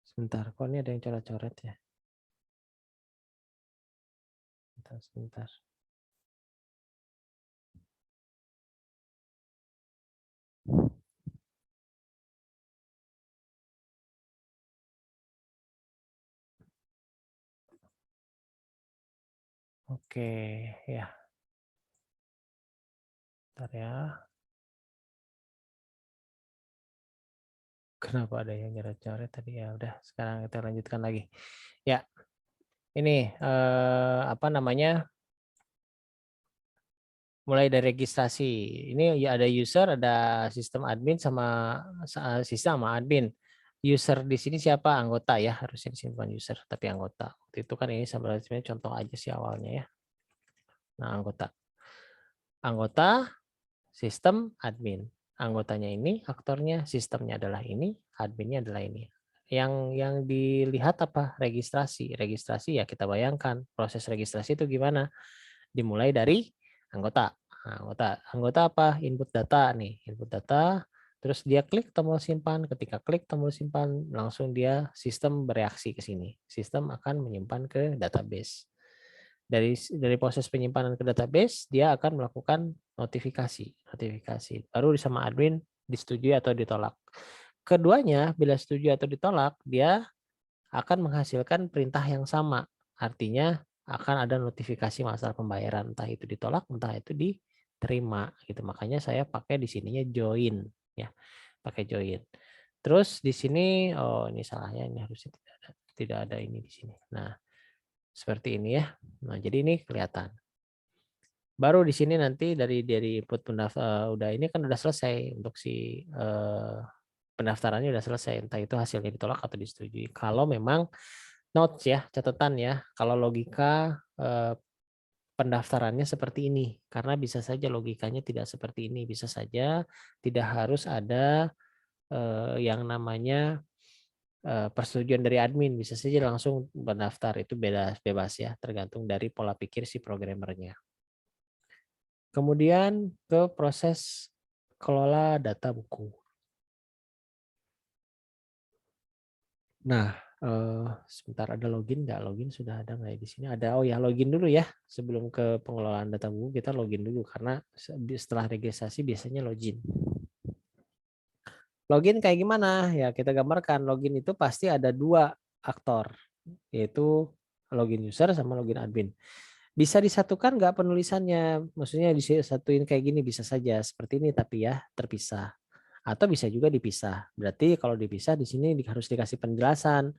Speaker 1: Sebentar, kok ini ada yang coret-coret ya? Sebentar. Oke, ya. Bentar ya. Kenapa ada yang coret-coret tadi ya? Udah, sekarang kita lanjutkan lagi. Ya, ini apa namanya? Mulai dari registrasi. Ini ya ada user, ada sistem admin sistem sama admin. User di sini siapa? Anggota ya, harusnya di sini bukan user tapi anggota. Waktu itu kan ini sebenarnya contoh aja sih awalnya ya. Nah, anggota sistem admin. Anggotanya ini, aktornya, sistemnya adalah ini, adminnya adalah ini. Yang dilihat apa? Registrasi. Registrasi ya kita bayangkan proses registrasi itu gimana? Dimulai dari anggota. Nah, anggota apa? Input data nih, input data. Terus dia klik tombol simpan. Ketika klik tombol simpan, langsung dia sistem bereaksi ke sini. Sistem akan menyimpan ke database. Dari proses penyimpanan ke database, dia akan melakukan notifikasi. Baru sama admin disetujui atau ditolak. Keduanya, bila setuju atau ditolak, dia akan menghasilkan perintah yang sama. Artinya akan ada notifikasi masalah pembayaran, entah itu ditolak, entah itu diterima gitu. Makanya saya pakai di sininya join ya. Pakai join. Terus di sini ini salahnya, ini harusnya tidak ada ini di sini. Nah, seperti ini ya. Nah, jadi ini kelihatan. Baru di sini nanti dari input pendaftar udah ini kan udah selesai untuk si pendaftarannya udah selesai, entah itu hasilnya ditolak atau disetujui. Kalau memang notes ya, catatan ya, kalau logika pendaftarannya seperti ini, karena bisa saja logikanya tidak seperti ini, bisa saja tidak harus ada yang namanya persetujuan dari admin, bisa saja langsung mendaftar, itu bebas ya, tergantung dari pola pikir si programmernya. Kemudian ke proses kelola data buku. Nah, sebentar, ada login nggak? Login sudah ada nggak ya di sini? Ada. Oh ya, login dulu ya. Sebelum ke pengelolaan data buku, kita login dulu karena setelah registrasi biasanya login. Login kayak gimana? Ya kita gambarkan. Login itu pasti ada 2 aktor, yaitu login user sama login admin. Bisa disatukan nggak penulisannya? Maksudnya disatuin kayak gini bisa saja seperti ini, tapi ya terpisah. Atau bisa juga dipisah. Berarti kalau dipisah di sini harus dikasih penjelasan.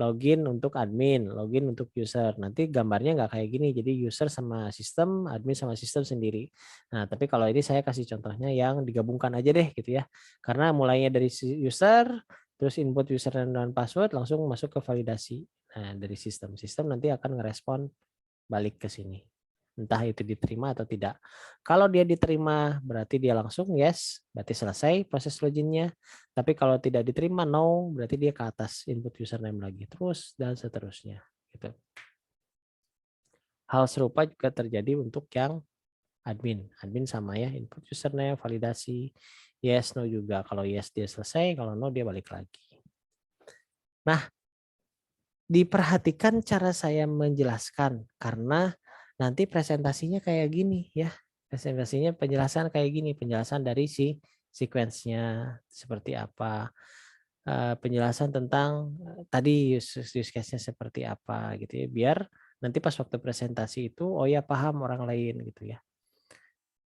Speaker 1: Login untuk admin, login untuk user. Nanti gambarnya nggak kayak gini. Jadi user sama sistem, admin sama sistem sendiri. Nah, tapi kalau ini saya kasih contohnya yang digabungkan aja deh gitu ya. Karena mulainya dari user, terus input user dan password langsung masuk ke validasi. Nah, dari sistem. Sistem nanti akan ngerespon balik ke sini. Entah itu diterima atau tidak. Kalau dia diterima berarti dia langsung yes, berarti selesai proses loginnya. Tapi kalau tidak diterima no, berarti dia ke atas input username lagi terus dan seterusnya. Gitu. Hal serupa juga terjadi untuk yang admin. Admin sama ya, input username, validasi, yes no juga. Kalau yes dia selesai, kalau no dia balik lagi. Nah, diperhatikan cara saya menjelaskan karena nanti presentasinya kayak gini ya. Presentasinya penjelasan kayak gini, penjelasan dari si sequence-nya seperti apa. penjelasan tentang tadi use case-nya seperti apa gitu ya, biar nanti pas waktu presentasi itu oh ya paham orang lain gitu ya.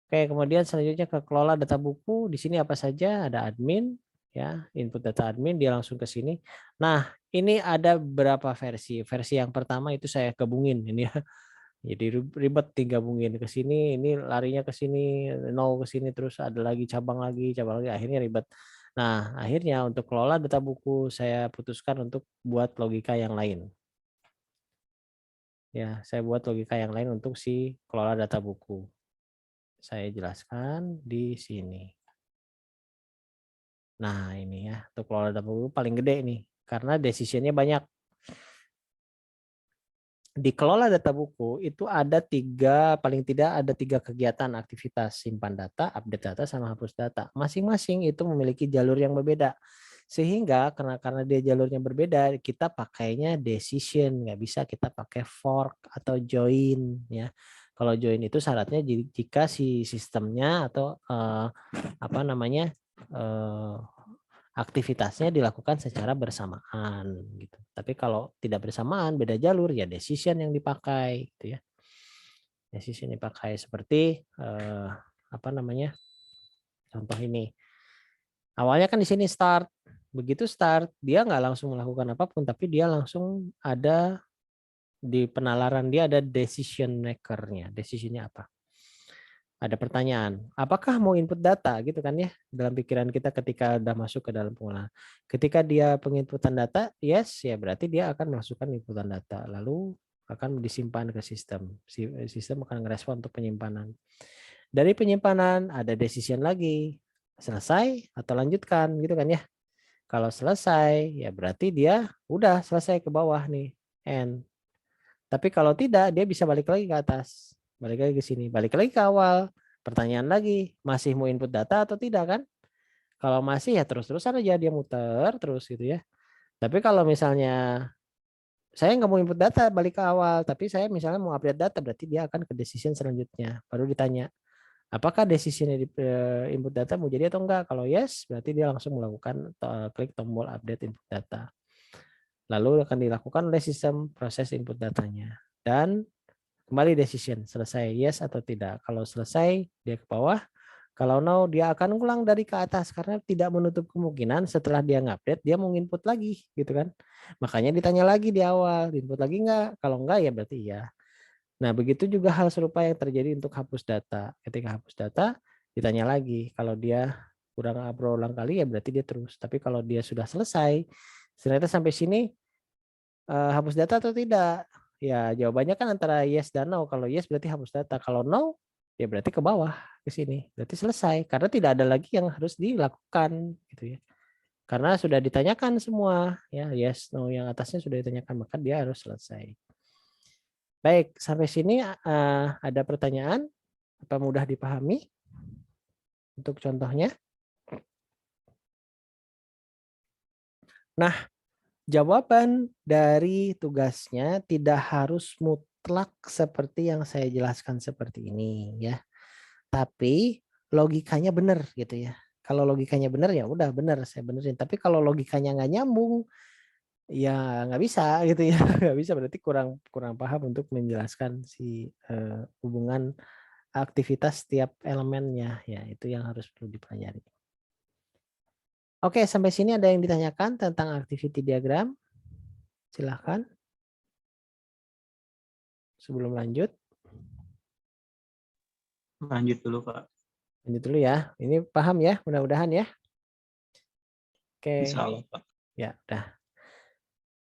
Speaker 1: Oke, kemudian selanjutnya ke kelola data buku. Di sini apa saja? Ada admin ya, input data admin, dia langsung ke sini. Nah, ini ada berapa versi. Versi yang pertama itu saya gabungin ini ya. Jadi ribet digabungin ke sini, ini larinya ke sini, nol ke sini, terus ada lagi cabang lagi, akhirnya ribet. Nah, akhirnya untuk kelola data buku saya putuskan untuk buat logika yang lain. Ya, saya buat logika yang lain untuk si kelola data buku. Saya jelaskan di sini. Nah, ini ya, untuk kelola data buku paling gede nih, karena decision-nya banyak. Di kelola data buku itu ada paling tidak ada 3 kegiatan aktivitas: simpan data, update data, sama hapus data. Masing-masing itu memiliki jalur yang berbeda. Sehingga karena dia jalurnya berbeda, kita pakainya decision, nggak bisa kita pakai fork atau join ya. Kalau join itu syaratnya jika si sistemnya atau apa namanya aktivitasnya dilakukan secara bersamaan gitu. Tapi kalau tidak bersamaan, beda jalur, ya decision yang dipakai gitu ya. Decision dipakai seperti apa namanya? Contoh ini. Awalnya kan di sini start. Begitu start, dia nggak langsung melakukan apapun, tapi dia langsung ada di penalaran, dia ada decision maker-nya. Decision-nya apa? Ada pertanyaan, apakah mau input data gitu kan ya, dalam pikiran kita ketika udah masuk ke dalam pengolahan. Ketika dia penginputan data, yes, ya berarti dia akan masukkan inputan data, lalu akan disimpan ke sistem. Sistem akan ngerespon untuk penyimpanan. Dari penyimpanan ada decision lagi, selesai atau lanjutkan gitu kan ya. Kalau selesai, ya berarti dia udah selesai ke bawah nih, end. Tapi kalau tidak, dia bisa balik lagi ke atas. Balik lagi ke sini. Balik lagi ke awal. Pertanyaan lagi, masih mau input data atau tidak kan? Kalau masih ya terus-terusan aja dia muter terus gitu ya. Tapi kalau misalnya saya nggak mau input data, balik ke awal. Tapi saya misalnya mau update data, berarti dia akan ke decision selanjutnya. Baru ditanya, apakah decision input data mau jadi atau enggak? Kalau yes, berarti dia langsung melakukan klik tombol update input data. Lalu akan dilakukan oleh sistem proses input datanya. Dan kembali decision, selesai yes atau tidak. Kalau selesai, dia ke bawah. Kalau no, dia akan ulang dari ke atas karena tidak menutup kemungkinan setelah dia ngupdate, dia mau input lagi gitu kan. Makanya ditanya lagi di awal, input lagi enggak? Kalau enggak ya berarti iya. Nah, begitu juga hal serupa yang terjadi untuk hapus data. Ketika hapus data, ditanya lagi. Kalau dia berulang kali ya berarti dia terus. Tapi kalau dia sudah selesai, ternyata sampai sini hapus data atau tidak? Ya, jawabannya kan antara yes dan no. Kalau yes berarti hapus data. Kalau no, ya berarti ke bawah ke sini. Berarti selesai karena tidak ada lagi yang harus dilakukan gitu ya. Karena sudah ditanyakan semua ya, yes no yang atasnya sudah ditanyakan, maka dia harus selesai. Baik, sampai sini ada pertanyaan? Apa mudah dipahami untuk contohnya? Nah, jawaban dari tugasnya tidak harus mutlak seperti yang saya jelaskan seperti ini ya. Tapi logikanya benar gitu ya. Kalau logikanya benar ya udah benar saya benerin. Tapi kalau logikanya nggak nyambung ya nggak bisa gitu ya. Nggak bisa berarti kurang paham untuk menjelaskan si hubungan aktivitas setiap elemennya ya, itu yang harus perlu dipelajari. Oke, sampai sini ada yang ditanyakan tentang activity diagram? Silahkan. Sebelum lanjut.
Speaker 2: Lanjut dulu, Pak.
Speaker 1: Lanjut dulu ya. Ini paham ya, mudah-mudahan ya. Oke.
Speaker 2: Insya Allah, Pak.
Speaker 1: Ya, udah.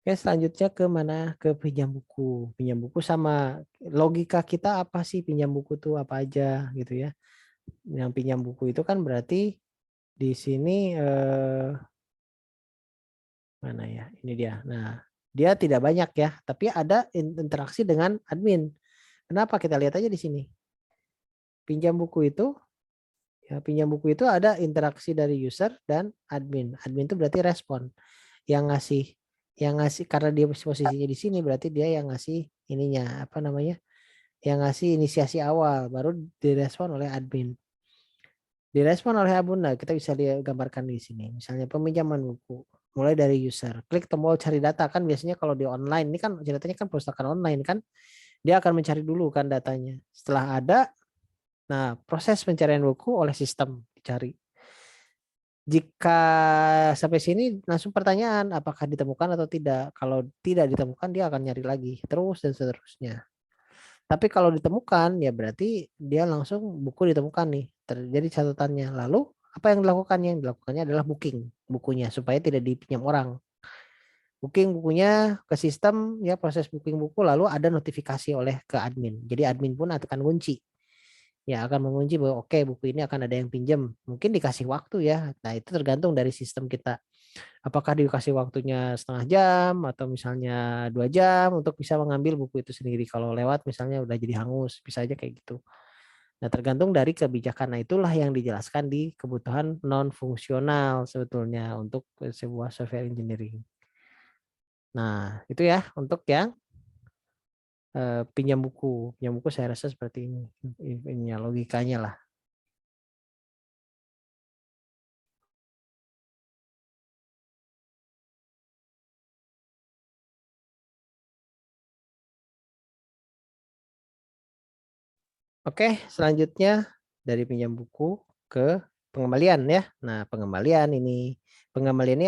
Speaker 1: Oke, selanjutnya ke mana? Ke pinjam buku. Pinjam buku sama logika kita apa sih pinjam buku tuh apa aja gitu ya. Yang pinjam buku itu kan berarti di sini mana ya? Ini dia. Nah, dia tidak banyak ya, tapi ada interaksi dengan admin. Kenapa? Kita lihat aja di sini. Pinjam buku itu ada interaksi dari user dan admin. Admin itu berarti respon. Yang ngasih karena dia posisinya di sini berarti dia yang ngasih ininya, apa namanya? Yang ngasih inisiasi awal, baru direspon oleh admin. Direspon oleh admin, nah kita bisa lihat gambarkan di sini. Misalnya peminjaman buku. mulai dari user. Klik tombol cari data, kan biasanya kalau di online, ini kan ceritanya kan perpustakaan online kan, dia akan mencari dulu kan datanya. Setelah ada, nah proses pencarian buku oleh sistem dicari. Jika sampai sini langsung pertanyaan apakah ditemukan atau tidak. Kalau tidak ditemukan dia akan nyari lagi terus dan seterusnya. Tapi kalau ditemukan ya berarti dia langsung buku ditemukan nih. Terjadi catatannya. Lalu apa yang dilakukan? Yang dilakukannya adalah booking bukunya supaya tidak dipinjam orang. Booking bukunya ke sistem, ya proses booking buku, lalu ada notifikasi oleh ke admin. Jadi admin pun akan kunci. Ya akan mengunci bahwa oke buku ini akan ada yang pinjam. Mungkin dikasih waktu ya. Nah itu tergantung dari sistem kita. Apakah dikasih waktunya setengah jam atau misalnya 2 jam untuk bisa mengambil buku itu sendiri. Kalau lewat misalnya udah jadi hangus, bisa aja kayak gitu. Nah tergantung dari kebijakan. Nah itulah yang dijelaskan di kebutuhan non fungsional sebetulnya untuk sebuah software engineering. Nah itu ya untuk yang pinjam buku. Pinjam buku saya rasa seperti ini. Ini logikanya lah. Oke, selanjutnya dari pinjam buku ke pengembalian ya. Nah, pengembalian ini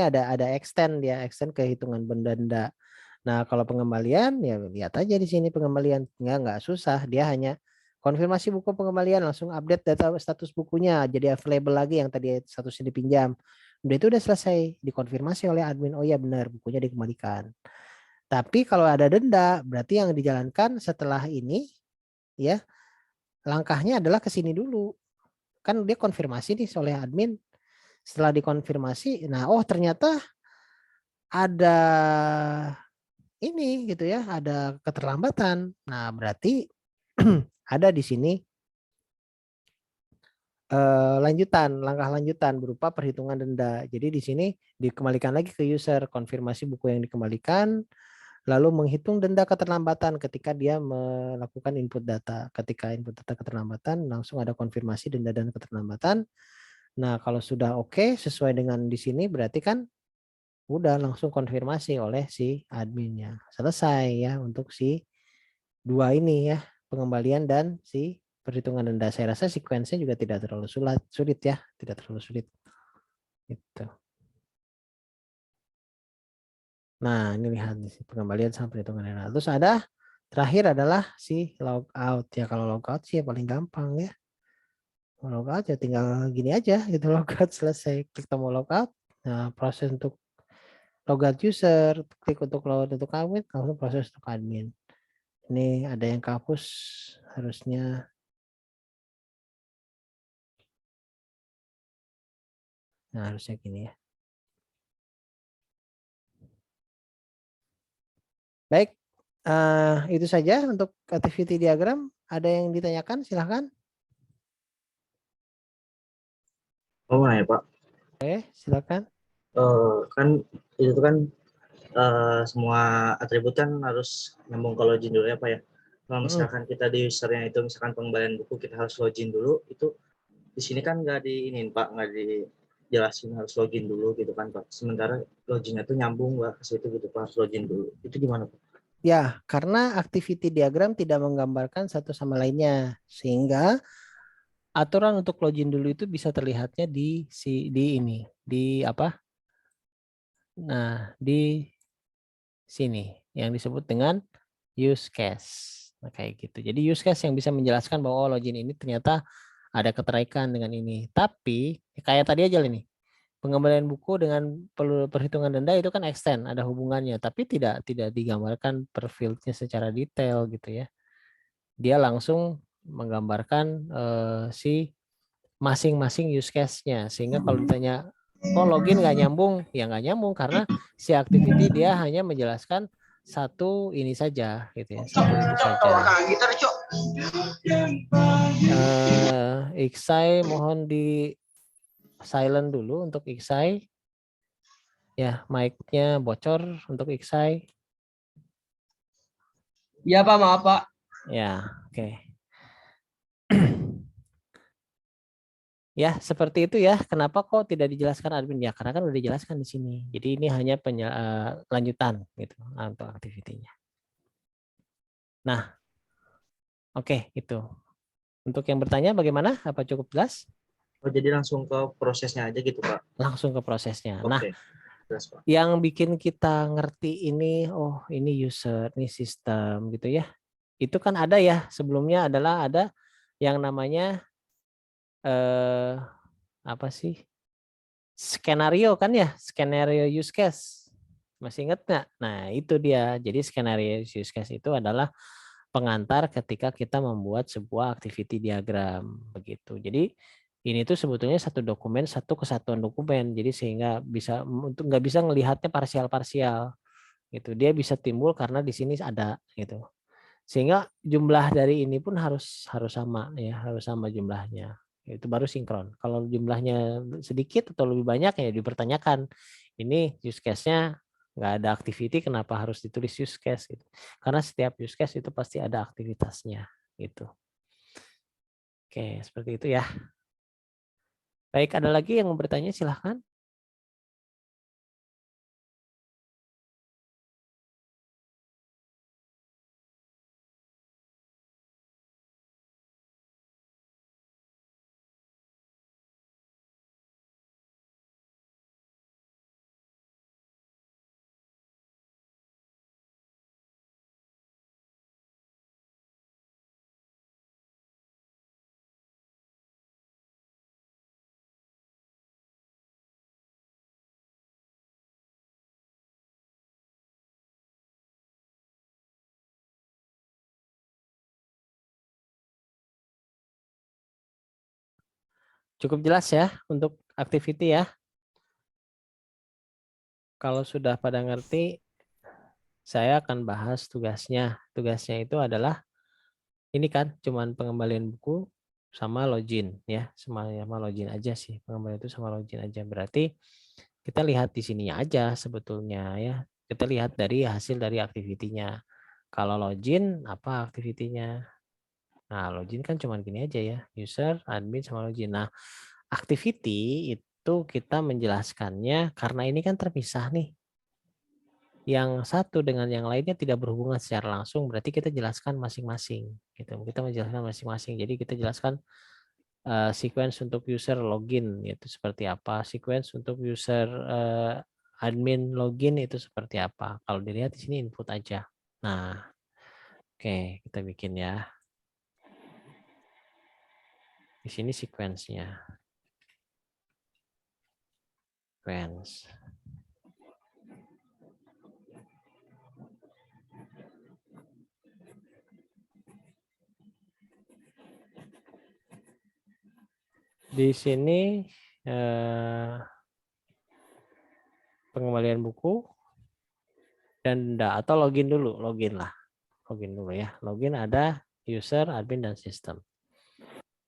Speaker 1: ada extend ya, extend ke hitungan benda. Nah, kalau pengembalian ya lihat aja di sini pengembalian nggak susah, dia hanya konfirmasi buku pengembalian langsung update data status bukunya jadi available lagi yang tadi statusnya dipinjam. Udah itu udah selesai dikonfirmasi oleh admin. Oh ya benar bukunya dikembalikan. Tapi kalau ada denda berarti yang dijalankan setelah ini ya langkahnya adalah ke sini dulu. Kan dia konfirmasi nih oleh admin. Setelah dikonfirmasi, nah ternyata ada ini gitu ya, ada keterlambatan. Nah, berarti ada di sini langkah lanjutan berupa perhitungan denda. Jadi di sini dikembalikan lagi ke user, konfirmasi buku yang dikembalikan, lalu menghitung denda keterlambatan ketika dia melakukan input data. Ketika input data keterlambatan, langsung ada konfirmasi denda dan keterlambatan. Nah, kalau sudah oke sesuai dengan di sini berarti kan udah langsung konfirmasi oleh si adminnya. Selesai ya untuk si dua ini ya, pengembalian dan si perhitungan denda. Saya rasa sequence-nya juga tidak terlalu sulit ya, tidak terlalu sulit. Gitu. Nah, ini lihat nih pengembalian sama perhitungan denda. Terus ada terakhir adalah si logout ya. Kalau logout sih ya paling gampang ya. Logout ya tinggal gini aja gitu, logout selesai, klik tombol logout. Nah, proses untuk logout user, klik untuk logout untuk admin, langsung proses untuk admin. Ini ada yang kehapus harusnya. Nah, harusnya gini ya. Baik, itu saja untuk activity diagram. Ada yang ditanyakan? Silahkan.
Speaker 4: Oh ya Pak,
Speaker 1: Oke, silakan.
Speaker 4: kan itu kan semua atribut kan harus nyambung ke login dulu ya Pak ya. Kalau misalkan kita di usernya itu misalkan pengembalian buku kita harus login dulu, itu di sini kan nggak nggak dijelasin harus login dulu gitu kan Pak. Sementara loginnya tuh nyambung nggak ke situ gitu Pak, harus login dulu. Itu gimana Pak?
Speaker 1: Ya, karena activity diagram tidak menggambarkan satu sama lainnya, sehingga aturan untuk login dulu itu bisa terlihatnya di ini, di apa? Nah, di sini yang disebut dengan use case. Nah, kayak gitu. Jadi use case yang bisa menjelaskan bahwa login ini ternyata ada keterkaitan dengan ini. Tapi kayak tadi aja nih. Pengembalian buku dengan perhitungan denda itu kan extend, ada hubungannya, tapi tidak digambarkan per fieldnya secara detail gitu ya. Dia langsung menggambarkan si masing-masing use case-nya, sehingga kalau ditanya kok login nggak nyambung, ya nggak nyambung karena si activity dia hanya menjelaskan satu ini saja gitu ya, satu itu saja. Iksai mohon di silent dulu untuk Iksai. Ya, mic-nya bocor untuk Iksai.
Speaker 5: Iya Pak, maaf Pak.
Speaker 1: Ya, oke. Ya, seperti itu ya. Kenapa kok tidak dijelaskan admin? Ya, karena kan udah dijelaskan di sini. Jadi ini hanya lanjutan gitu untuk aktivitinya. Nah, oke, itu. Untuk yang bertanya bagaimana? Apa cukup jelas?
Speaker 4: Oh, jadi langsung ke prosesnya aja gitu, Pak.
Speaker 1: Langsung ke prosesnya. Nah,
Speaker 4: Oke, jelas, Pak.
Speaker 1: yang bikin kita ngerti ini, oh ini user, ini sistem gitu ya. Itu kan ada ya, sebelumnya adalah ada yang namanya apa sih? Skenario kan ya, skenario use case. Masih ingat nggak? Nah, itu dia. Jadi skenario use case itu adalah pengantar ketika kita membuat sebuah activity diagram begitu. Jadi ini tuh sebetulnya satu dokumen, satu kesatuan dokumen. Jadi sehingga bisa untuk nggak bisa melihatnya parsial-parsial gitu. Dia bisa timbul karena di sini ada gitu. Sehingga jumlah dari ini pun harus sama ya, harus sama jumlahnya. Itu baru sinkron. Kalau jumlahnya sedikit atau lebih banyak ya dipertanyakan. Ini use case-nya nggak ada activity, kenapa harus ditulis use case gitu. Karena setiap use case itu pasti ada aktivitasnya gitu. Oke, seperti itu ya. Baik, ada lagi yang mau bertanya silahkan. Cukup jelas ya untuk activity ya. Kalau sudah pada ngerti, saya akan bahas tugasnya. Tugasnya itu adalah ini kan cuman pengembalian buku sama login ya, sama login aja sih. Pengembalian itu sama login aja. Berarti kita lihat di sininya aja sebetulnya ya. Kita lihat dari hasil dari aktivitinya. Kalau login apa aktivitinya? Nah, login kan cuman gini aja ya, user, admin sama login. Nah, activity itu kita menjelaskannya karena ini kan terpisah nih. Yang satu dengan yang lainnya tidak berhubungan secara langsung, berarti kita jelaskan masing-masing. Gitu. Kita menjelaskan masing-masing. Jadi kita jelaskan sequence untuk user login itu seperti apa, sequence untuk user admin login itu seperti apa. Kalau dilihat di sini input aja. Nah, oke, kita bikin ya. Di sini sequence-nya. Sequence. Di sini pengembalian buku dan denda atau login dulu, login lah. Login dulu ya. Login ada user, admin dan sistem.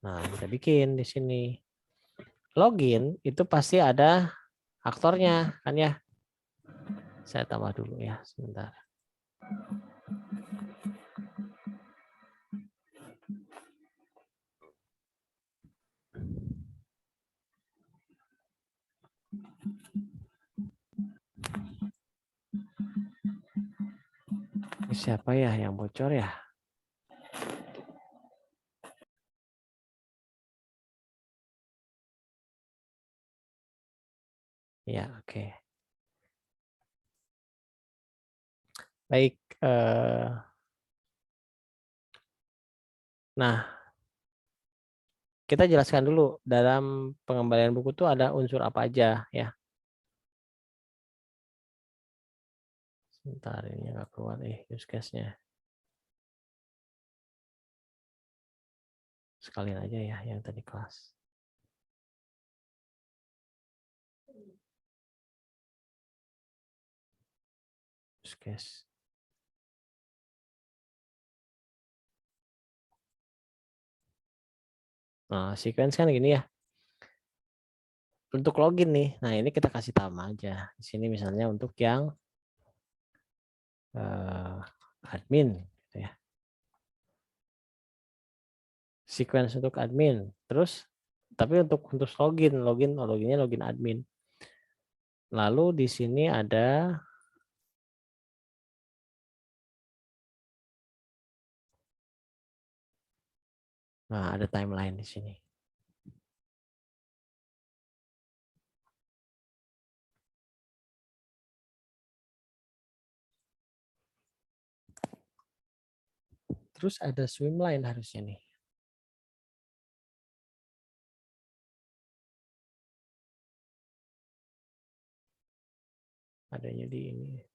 Speaker 1: Nah, kita bikin di sini. Login itu pasti ada aktornya kan ya. Saya tambah dulu ya, sebentar. Siapa ya yang bocor ya? Ya, oke. Baik. Nah, kita jelaskan dulu dalam pengembalian buku itu ada unsur apa aja ya. Sebentar, ini nggak keluar use case-nya. Sekalian aja ya yang tadi kelas. Use case. Nah, sequence kan gini ya. Untuk login nih, nah ini kita kasih nama aja. Di sini misalnya untuk yang admin, gitu ya. Sequence untuk admin. Terus Tapi untuk loginnya login admin. Lalu di sini ada ada timeline di sini. Terus ada swimline harusnya nih. Adanya di ini.